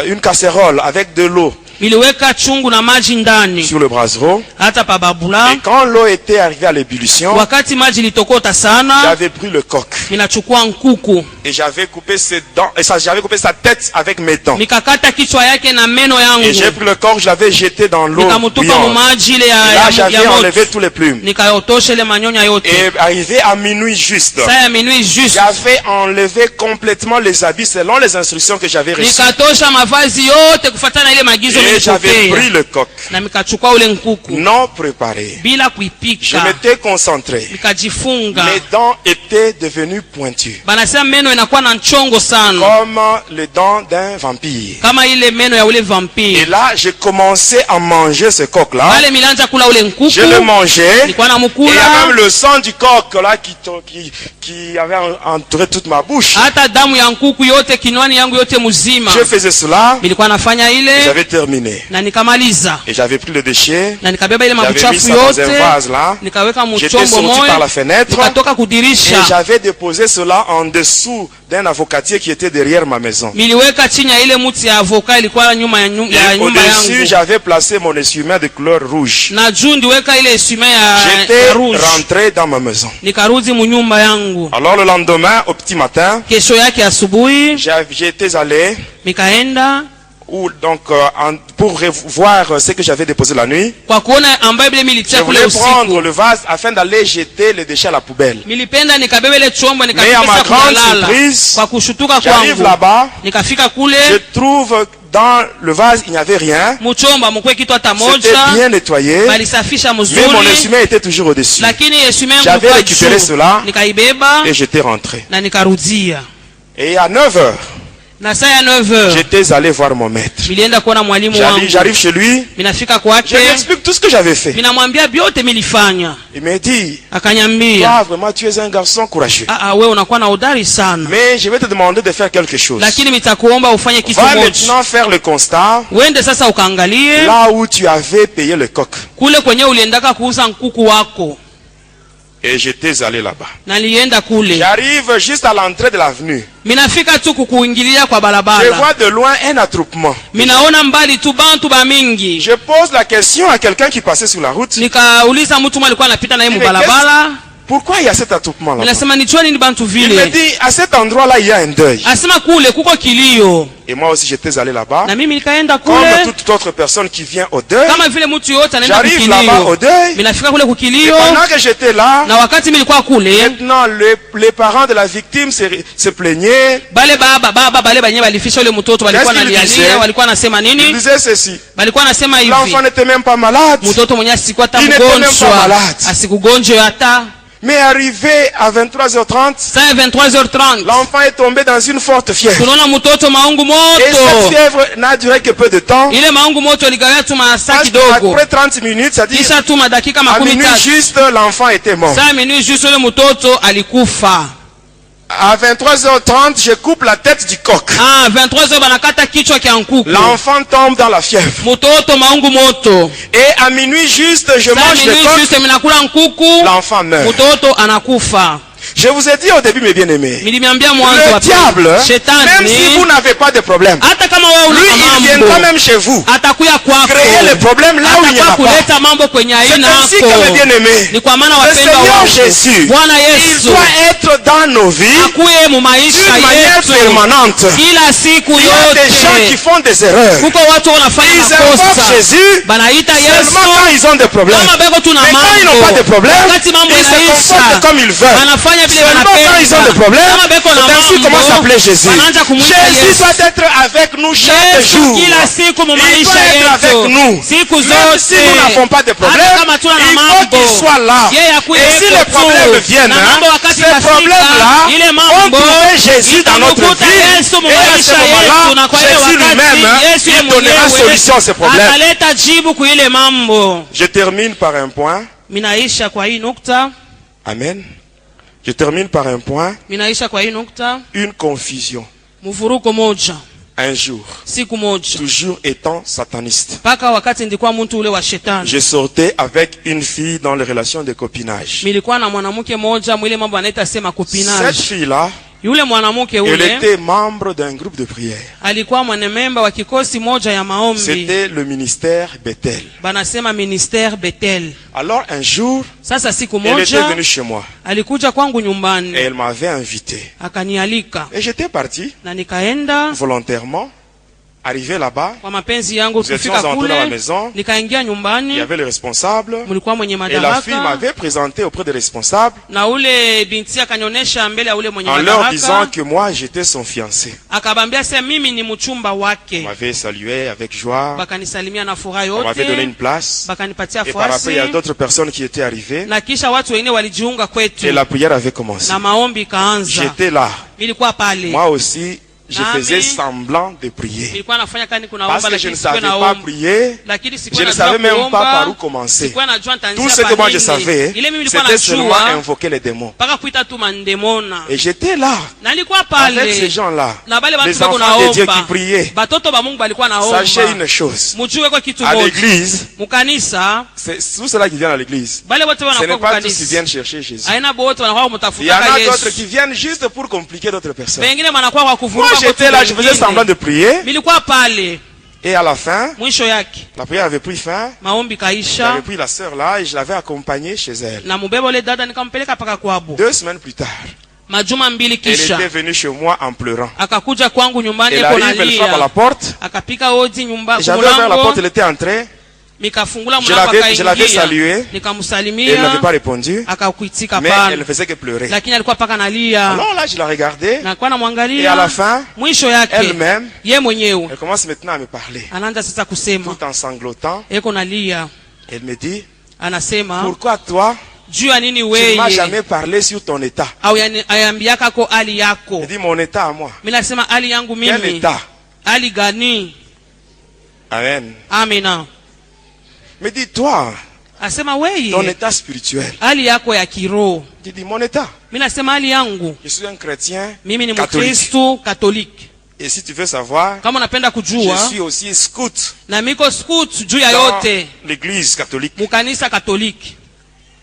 une casserole avec de l'eau niliweka chungu na maji ndani sur le brasero. hata pa babula. Et quand l'eau était arrivée à l'ébullition, Wakati maji litokota sana, j'avais pris le coq ninachukua nkuku et j'avais coupé ses dents, et j'avais coupé sa tête avec mes dents. nikakata kichwa yake na meno Et j'ai yangu, pris le corps, je l'avais jeté dans l'eau nikamutupa bouillante. mumaji ile Et là, ya j'avais moto, enlevé tous les plumes. nikayotosha ile manyonya yote. Et arrivé à minuit juste, Saa ya minuit juste j'avais enlevé complètement les habits selon les instructions que j'avais reçues. nikatosha mavazi yote kufuatana na ile magizo Et j'avais nilipokea, pris le coq na nikachukua ule nkuku non préparé. bila Je kuipika, m'étais concentré. nikajifunga. Mes dents étaient devenues pointues, Banasema meno inakuwa na nchongo sana comme les dents d'un vampire. kama ile meno ya ule Et vampire. là, j'ai commencé à manger ce coq-là. Pale milanja kula ule nkuku, Je le mangeais. nilikuwa Et il y a namukula, même le sang du coq là qui avait entouré toute ma bouche. hata damu ya nkuku yote kinywani yangu yote mzima. Je faisais cela, Nilikuwa nafanya ile j'avais terminé. na nikamaliza, Et j'avais pris le déchet, na nikabeba ile j'avais mis mabuchafu ça dans un yote vase là. nikaweka J'étais mchombo sorti par la moja, fenêtre nikatoka et kudirisha, j'avais déposé cela en dessous d'un avocatier qui était derrière ma maison. niliweka chini ya ile mti ya avoka ilikuwa nyuma ya Et nyumba au-dessus, yangu, j'avais placé mon essuie-main de couleur rouge. na juu ndiweka ile essuie J'étais ya rouge. rentré dans ma maison. Nikarudi munyumba yangu. Alors le lendemain, au petit matin, Kesho yake asubuhi j'étais allé nikaenda pour voir ce que j'avais déposé la nuit. kwa kuona ambayo vile Je militia kule voulais prendre usiku. le vase afin d'aller jeter les déchets à la poubelle. Nilipenda nikabeba ile chombo Mais à ma nikapesa grande kulala. surprise, Kwa kushutuka j'arrive kwangu là-bas, nikafika kule je trouve dans le vase, il n'y avait rien. mchomba mkwe kitu hata C'était moja, bien nettoyé, balisafisha mais mon mzuri, essuie-main était toujours au-dessus. lakini essuie yangu J'avais ilikuwa récupéré juu. cela Nikaibeba et j'étais rentré. na nikarudia, Et à 9 heures, na saa ya 9h j'étais allé voir mon maître. nilienda kuona mwalimu wangu. J'arrive chez lui, Minafika je kwake, lui explique tout ce que j'avais fait. minamwambia biote milifanya. Il me dit, Akanyambia, ah, vraiment, tu es un garçon courageux. wewe unakuwa na udari sana. Mais je vais te demander de faire quelque chose. Lakini mitakuomba ufanye kitu Va moja. maintenant faire le constat Wende sasa ukaangalie là où tu avais payé le coq. kule kwenye uliendaka kuuza nkuku wako. Et j'étais allé là-bas. Nalienda kule. J'arrive juste à l'entrée de l'avenue. Minafika tu kukuingilia kwa Je barabara. vois de loin un attroupement. Minaona mbali tu bantu ba mingi. Je pose la question à quelqu'un qui passait sur la route. Nikauliza mtu mmoja alikuwa anapita na yeye mbarabara. Pourquoi il y a cet attroupement là? Ninasema ni choni ni bantu Il me vile. dit, à cet endroit-là, il y a un deuil. Asema kule kuko kilio. Et moi aussi, j'étais allé là-bas. Na mimi nikaenda Comme kule. toute autre personne qui vient au deuil. Kama vile mtu yote anaenda J'arrive là-bas au kukilio. deuil. Minafika kule Et kukilio. pendant que j'étais là, Na wakati mimi nilikuwa kule, maintenant, les parents de la victime se plaignaient. bale baba bale banye balifisha yule mtoto walikuwa Qu'est-ce qu'il nalialia, disait? walikuwa nasema Ils nini? disaient ceci. Balikuwa nasema hivi. L'enfant n'était même pas malade. Mtoto mwenye asikuwa hata Il n'était même pas mgonjwa. malade. Asikugonjwe hata. Mais arrivé à 23h30, Saa 23h30. l'enfant est tombé dans une forte fièvre. Tunaona mtoto maungu Et cette moto. fièvre n'a duré que peu de temps. Ile maungu moto iligawia tu masaa Parce kidogo. qu'après 30 minutes, c'est-à-dire Kisha tu madakika à makumi minuit tatu. juste, l'enfant était mort. Saa minui juste yule mtoto alikufa. À 23h30, je coupe la tête du coq. 23h banakata kichwa kia nkuku. L'enfant tombe dans la fièvre. Mtoto maungu moto. Et à minuit juste, je Saa mange le minui coq. juste minakula nkuku. L'enfant meurt. Mtoto anakufa. Je vous ai dit au début, mes bien-aimés, Nilimiambia mwanzo le wa diable, même si shetani vous n'avez pas de problème, hata kama wewe lui, una il viendra mambo même chez vous, atakuya kwako. créer le problème là où il n'y en a Atakuwa pas. kuleta mambo kwenye C'est aina ainsi que, mes yako. bien-aimés, Ni kwa maana le wapendwa Seigneur wangu, Jésus, Bwana il Yesu doit être dans nos vies akuye mu maisha d'une manière yetu permanente. kila siku Il y a des gens qui yote. font des erreurs. Kuko watu wanafanya Ils invoquent makosa Jésus banaita seulement quand Yesu ils ont des problèmes. kama beko tuna Mais quand ils n'ont mambo pas de problème, wakati mambo ils se yanaisha comportent comme ils veulent. wanafanya vile Seulement quand ils ont des wanapenda. problèmes, Kama beko na c'est ainsi mambo comment s'appelait Jésus. wanaanza kumuita Jésus Yesu. doit être avec nous chaque Yesu jour. kila siku mu Il doit maisha être avec yetu nous. siku Même si nous zote. n'avons pas de problème, Hata kama tuna na il faut mambo, qu'il soit là. yeye akuye Et si yuko les tu. problèmes viennent, Na mambo wakati ces itafika, problèmes-là ile ont mambo trouvé Jésus dans notre itamkuta vie. Yesu mu Et à ce maisha yetu, na moment-là, kwa ile Jésus wakati lui-même, Yesu il donnera mwenyewe solution à ces problèmes. ataleta jibu kwa ile mambo. Je termine par un point. Minaisha kwa hii nukta, Amen. Je termine par un point. minaisha kwa hii nukta, Une confusion. mvuruko moja Un jour. siku moja, Toujours étant sataniste. mpaka wakati ndikuwa mtu ule wa shetani. Je sortais avec une fille dans les relations de copinage. Milikuwa na mwanamke moja mwile mambo anaita sema Cette kupinage. fille-là, Yule mwanamke elle ule était membre d'un groupe de prière. alikuwa mwanememba wa kikosi moja ya maombi, C'était le ministère Bethel. banasema ministère Bethel. Alors un jour, Sasa siku elle était moja venue chez moi alikuja kwangu et nyumbani elle m'avait invité. akanialika, Et j'étais parti na nikaenda volontairement. Arrivé là-bas, kwa mapenzi yangu. nous étions Kufika entrés dans la kule maison. nikaingia Il y nyumbani, avait le responsable. mlikuwa mwenye Et la fille madaraka, m'avait présenté auprès des responsables na ule binti akanionyesha mbele ya ule mwenye en leur disant madaraka, que moi j'étais son fiancé. akabambia sema mimi ni mchumba On wake. m'avait salué avec joie. Bakanisalimia na furaha On m'avait donné yote, une place. bakanipatia Et par après, il y a fasi, d'autres personnes qui étaient arrivées. na kisha watu wengine walijiunga kwetu Et la prière avait commencé. na maombi ikaanza. J'étais là. Nilikuwa pale, Moi aussi, je Nami, faisais semblant de prier. nilikuwa nafanya kani Parce kunaomba, que je ne lakini sikuwa savais pas naomba, prier. lakini Je sikuwa ne najua savais même pas par où kuomba, commencer. sikuwa najua Tout nitaanzia ce que pa moi je nini. savais, Ile mimi nilikuwa c'était seulement najua invoquer les démons. mpaka kuita tu mandemona, Et j'étais là, na nilikuwa avec ces pale gens-là, na bale les watu bako enfants de Dieu qui naomba, priaient. batoto ba Mungu balikuwa Sachez naomba. une chose, Mujue kwa kitu à moja, l'église, mukanisa c'est tous ceux-là qui viennent à l'église. bale wote Ce n'est wanakuwa pas tous qui kukanisa, viennent chercher Jésus. aina bote wanakuwa Il y en kumtafuta a d'autres Yesu, qui viennent juste pour compliquer d'autres personnes. wengine wanakuwa kwa Moi kuvuruga. j'étais là, je faisais semblant de prier. Nilikuwa pale, Et à la fin, mwisho yake la prière avait pris fin. maombi J'avais kaisha, pris la sœur là et je l'avais accompagnée chez elle. na mubeba ule dada nikampeleka paka kwabo. 2 semaines plus tard, Majuma mbili elle kisha était venue chez moi en pleurant. akakuja kwangu nyumbani, Elle eko arrive, elle frappe à la nalia, porte. akapika hodi nyumba J'avais ouvert la porte, kumulango, elle était entrée. nikafungula Je mlango l'avais akaingia, salué. Elle n'avait nikamsalimia, pas répondu. akakuitika Mais elle pana, ne faisait que pleurer. lakini alikuwa paka nalia, Alors là, je la regardais. na kwa Et à la namwangalia. fin, Mwisho yake elle-même, ye mwenyewe elle commence maintenant à me parler. anaanza sasa kusema, Tout en sanglotant, eko nalia, elle me dit, anasema pourquoi toi, juu ya nini Tu ne m'as wewe jamais parlé sur ton état. au ayambiaka ko hali yako. Il dit mon état à moi. Mimi nasema hali yangu Quel mimi. état? Hali gani? Amen. Amina. Mais dis toi, Asema ton wewe état spirituel. hali yako ya kiroho. Tu dis mon état. Mimi nasema hali yangu Je suis un chrétien mimi ni catholique. Mkristo Katoliki. Et si tu veux savoir, Kama unapenda je kujua suis aussi scout na miko scout juu ya dans yote l'église catholique. mukanisa Katoliki.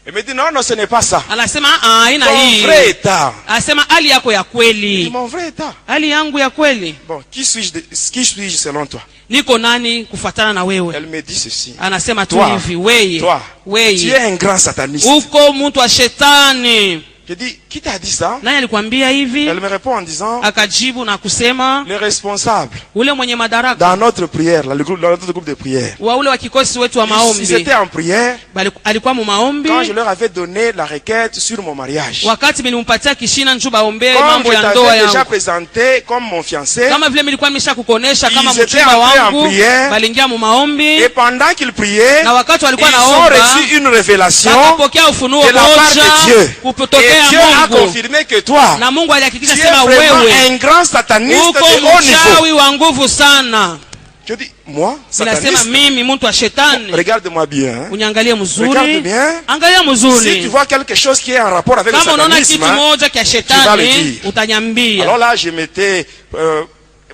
Il me dit non, non, ce n'est pas ça. Anasema haina Ton hii. vrai état. Asema hali yako ya Il dit kweli. mon vrai état. Hali yangu ya kweli. Bon, qui suis-je selon toi? Niko nani kufatana na wewe? Elle me dit ceci. Anasema tu Toi, hivi, wewe. Toi, tu es Wewe. un grand sataniste. Uko mtu wa shetani. Je dis, qui t'a dit ça? Nani alikwambia hivi? Elle me répond en disant, Akajibu na kusema les responsables ule mwenye madaraka dans notre prière, dans notre groupe de prière. wa ule wa kikosi wetu wa Ils maombi étaient en prière alikuwa mu maombi quand je leur avais donné la requête sur mon mariage. wakati nilimpatia kishina njoo baombee Comme mambo je ya ndoa t'avais déjà yangu. présenté comme mon fiancé, Kama vile nilikuwa nimeshakukonesha kama Ils étaient mchumba entrés en wangu, prière. balingia mu maombi et pendant qu'ils priaient, na wakati ils walikuwa ont naomba reçu une révélation wakapokea ufunuo de la part de moja Dieu. Et kupotokea Dieu a Mungu, confirmé que toi, na Mungu alihakikisha tu es sema vraiment wewe un grand sataniste uko de haut niveau. mchawi wa nguvu sana. Je dis, moi, Ninasema sataniste? mimi mtu wa shetani. Regarde-moi bien. Hein. Uniangalie Regarde mzuri, bien. angalia Si tu mzuri. vois quelque chose qui est en rapport avec le Kama unaona kitu satanisme, hein, moja kia vas le shetani dire. utanyambia. alors là, je m'étais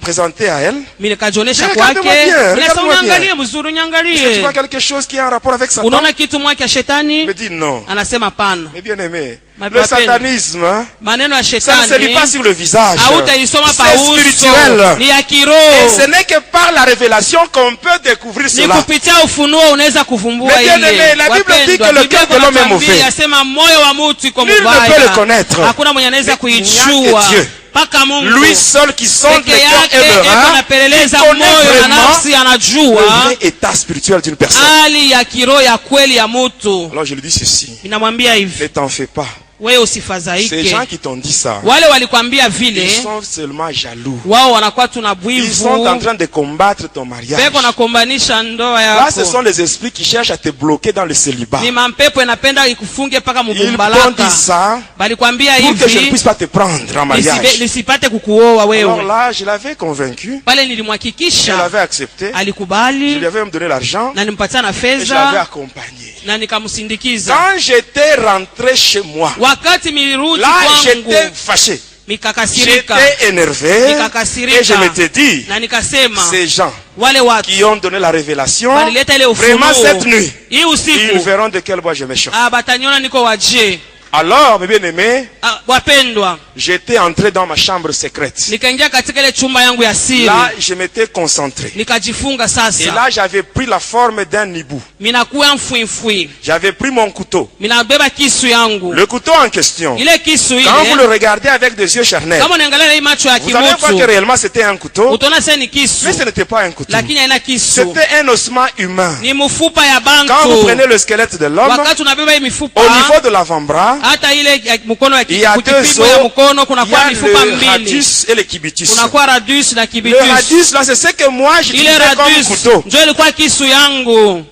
présenté à elle. Mimi nikajionyesha Regarde-moi kwake. bien, Ninasema regarde-moi uniangalie bien. mzuri, Est-ce que tu uniangalie. vois quelque chose qui est en rapport avec Satan? Unaona kitu moja kia Elle shetani? me dit non. Anasema pana. Mais bien aimé, Ma le papel. satanisme, hein, Maneno ya ça ne se lit shetani pas sur le visage. hautaisoma pa C'est uso, spirituel. ni ya Et kiroho. ce n'est que par la révélation qu'on peut découvrir Ni cela. kupitia ufunuo unaweza kuvumbua Mais bien ile. aimé, la Bible dit que Wapendwa, le cœur de Biblia l'homme est inatuambia, mauvais. yasema moyo wa mtu iko Nul ne mbaya. peut le connaître. Hakuna mwenye anaweza Mais il n'y a kuijua que Dieu. mpaka Mungu. Lui seul qui sonde Peke le cœur yake et le eko rein, anapeleleza il connaît moyo na vraiment nafsi, le anajua vrai état spirituel d'une personne. hali ya kiroho ya kweli ya mtu. Alors je lui dis ceci, Ninamwambia hivi, ne t'en fais pas. wewe Ces usifadhaike. gens qui t'ont dit ça, Wale walikwambia vile, ils sont seulement jaloux. wao wanakuwa tuna Ils sont en bwivu, train de combattre ton mariage. peko na kombanisha ndoa Là, ce sont yako. les esprits qui cherchent à te bloquer dans le célibat. Ni mampepo inapenda ikufunge mpaka Ils t'ont mubumbalaka. dit ça Balikwambia pour que je ne hivi puisse pas te prendre en mariage. nisipate kukuoa Alors wewe. là, je l'avais convaincu. Pale Elle nilimhakikisha avait accepté. Je alikubali lui avais même donné l'argent. na nimpatia na Et je l'avais fedha accompagné. na nikamsindikiza. Quand j'étais rentré chez moi, Wakati milirudi là, j'étais kwangu fâché. mikakasirika J'étais énervé. Nikakasirika. Et je m'étais dit, na nikasema ces gens wale watu qui ont donné la révélation, balileta ile vraiment cette ufunuo nuit, hii ils usiku verront de quel bois je me chauffe. bataniona niko waje. Alors, mes bien-aimés, Wapendwa, j'étais entré dans ma chambre secrète. nikaingia katika ile chumba yangu ya siri, Là, je m'étais concentré. nikajifunga Et sasa. là, j'avais pris la forme d'un hibou. Minakuwa mfwifwi, J'avais pris mon couteau. minabeba kisu yangu. Le couteau en question, Ile kisu quand vous ile, le regardez avec des yeux charnels, kama unaangalia na hii macho ya vous allez voir que kimutu, réellement c'était un couteau, utaona sasa ni kisu, mais ce n'était pas un couteau. lakini haina kisu, C'était un ossement humain. ni mfupa ya Quand vous bantu. prenez le squelette de l'homme, Wakati unabeba hii mifupa, au niveau de l'avant-bras, hata ile ya mkono ya il y a deux kipimo ya os, mkono il y kunakuwa a mifupa le mbili. radius et le cubitus. Kunakuwa radius na Le kibitus. radius, là, c'est ce que moi Ile j'utilisais comme radius couteau. ndio ilikuwa kisu yangu,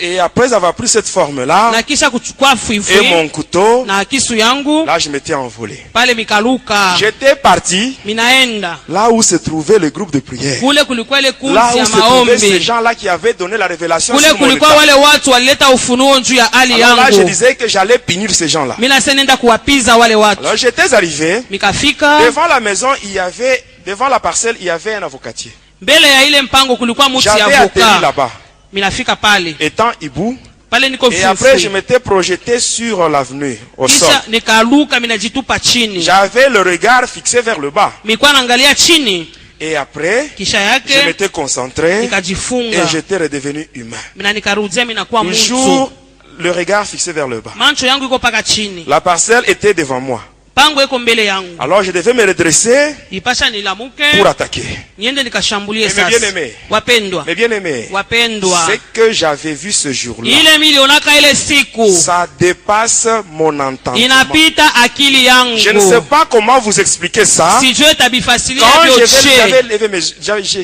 Et après avoir pris cette forme-là, na kisha kuchukua et fwifwi mon couteau, na kisu yangu, là, je m'étais envolé. pale mikaluka, J'étais parti minaenda là où se trouvait le groupe de prière. kule, kulikuwa ile kundi Là où ya se trouvaient ces maombi, gens-là qui avaient donné la révélation kule sur mon kulikuwa état. wale watu walileta ufunuo juu ya hali Alors là, je yangu. disais que j'allais punir ces gens-là. Mimi nasa nenda kuwapiza wale watu. Alors j'étais arrivé. Mikafika Devant la maison, il y avait, devant la parcelle, il y avait un avocatier. mbele ya ile mpango, kulikuwa mti ya J'avais atterri avoka. là-bas, Minafika pale étant hibou. pale, niko Et après, je fufui, m'étais projeté sur l'avenue, au sol. kisha nikaluka, minajitupa chini, J'avais le regard fixé vers le bas. nilikuwa naangalia chini, Et après, kisha je yake m'étais concentré et nikajifunga, j'étais redevenu humain. mina nikarudia, minakuwa Toujours mtu, le regard fixé vers le bas. macho yangu iko paka chini. La parcelle était devant moi. pango iko mbele yangu. Alors je devais me redresser Ipasha nilamuke pour attaquer. niende nikashambulie Mais sasa. bien-aimé. Wapendwa, Mais bien aimé, wapendwa, ce que j'avais vu ce jour-là, ile milionaka ile siku ça dépasse mon entendement. inapita akili yangu. Je ne sais pas comment vous expliquer ça. Sijue tabifasilia Quand vyote.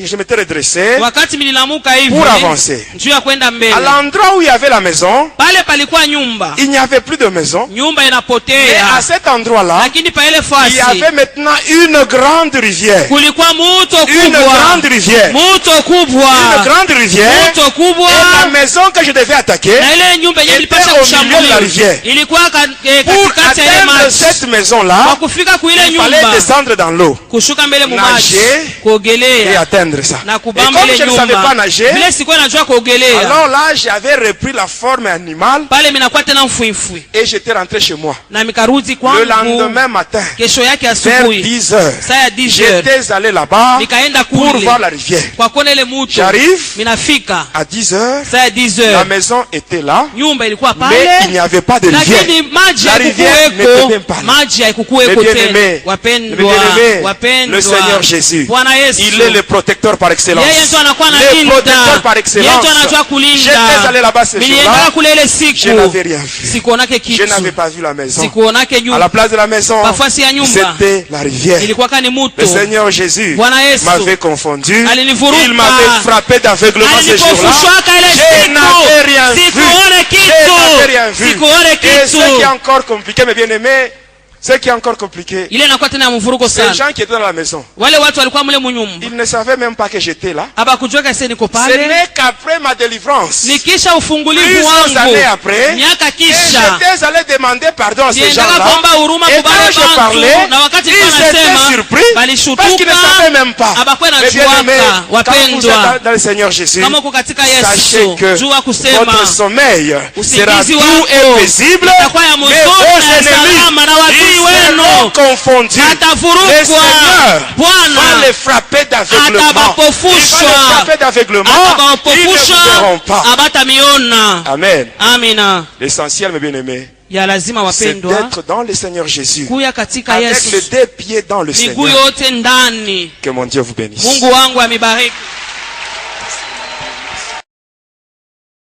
je m'étais redressé Wakati mililamuka hivi pour avancer. njoo ya kwenda mbele. À l'endroit où il y avait la maison, Pale palikuwa nyumba. il n'y avait plus de maison. Nyumba Et inapotea. à cet endroit-là, Lakini pa ile il y fasi avait maintenant une grande rivière. kulikuwa muto Une kubwa. grande rivière. Muto kubwa. Une grande rivière. Muto kubwa. Et la maison que je devais attaquer, Na ile nyumba yenyewe était ilipasha au milieu de la kushambuliwa. rivière. Ilikuwa pour katikati ya ile atteindre maji. cette maison-là, Kwa kufika kuile il fallait nyumba descendre dans l'eau kushuka mbele mu maji Nager et kuogelea atteindre ça. na Et kubamba comme ile je ne savais pas nyumba. nager, Vile sikuwa najua kuogelea. alors là, j'avais repris la forme animale Pale minakuwa tena mfuifui. et j'étais rentré chez moi. Na mikarudi Le kwangu. lendemain matin, Kesho yake vers asubuhi 10 heures, saa ya 10 heures j'étais allé là-bas nikaenda pour kule voir la rivière. kwa kuona ile muto. J'arrive Minafika à 10 heures, saa ya 10 la heures maison était là, nyumba ilikuwa mais il pale, n'y avait pas de rivière. lakini maji La rivière n'était haikukuweko. même pas là. Maji Mais haikukuweko bien tena. aimé, Wapendwa, le wapendwa, Seigneur Jésus, Bwana Yesu il est le protecteur par excellence. yeye ndo anakuwa Le analinda. protecteur par Yeye excellence. ndo anajua kulinda. J'étais allé là-bas ce Nilienda jour-là, kule ile je siku n'avais rien vu. sikuonake Je kitu, n'avais pas vu la maison. sikuonake À la nyumba, place de la maison, nafasi ya nyumba c'était la rivière. ilikuwa kani muto. Le Seigneur Jésus Bwana Yesu m'avait confondu. alinivuruga. Il m'avait frappé d'aveuglement ce jour-là. Alinipofushwaka ile Je n'avais rien siku, vu. sikuone Je n'avais kitu, rien vu. sikuone Et ce qui est kitu. encore compliqué, mes bien-aimés, ce qui est encore compliqué, Ile inakuwa tena ya mvurugo les sana. gens qui étaient dans la maison, Wale watu walikuwa mule munyumba ils ne savaient même pas que j'étais là. abakujua kase niko Ce pale. n'est qu'après ma délivrance, Nikisha ufungulivu plusieurs années wangu après, miaka et kisha j'étais allé demander pardon à ces niendaka gens-là. kuomba huruma Et kubale quand je parlais, bantu, na wakati ils nilikuwa étaient nasema surpris parce qu'ils ne balishutuka savaient même pas. abakwe na Mais bien aimé, juaka. quand vous êtes Wapendwa, dans le Seigneur Jésus, kama uko katika sachez Yesu que jua kusema votre sommeil sera usingizi doux wako et paisible, itakuwa ya mais mzuri vos na ennemis, salama, na wadui ils wenu seront confondus. Le atavurukwa. Seigneur va Bwana les frapper d'aveuglement. Il va atabapofusha, les frapper d'aveuglement. Ils ne atabapofusha vous verront pas. abatamiona. Amen. Amina. L'essentiel, mes bien-aimés, Ya lazima c'est wapendwa d'être dans le Seigneur Jésus, kuya katika avec les Yesu, deux pieds dans le miguu Seigneur. yote ndani. Que mon Dieu vous bénisse. Mungu wangu amibariki.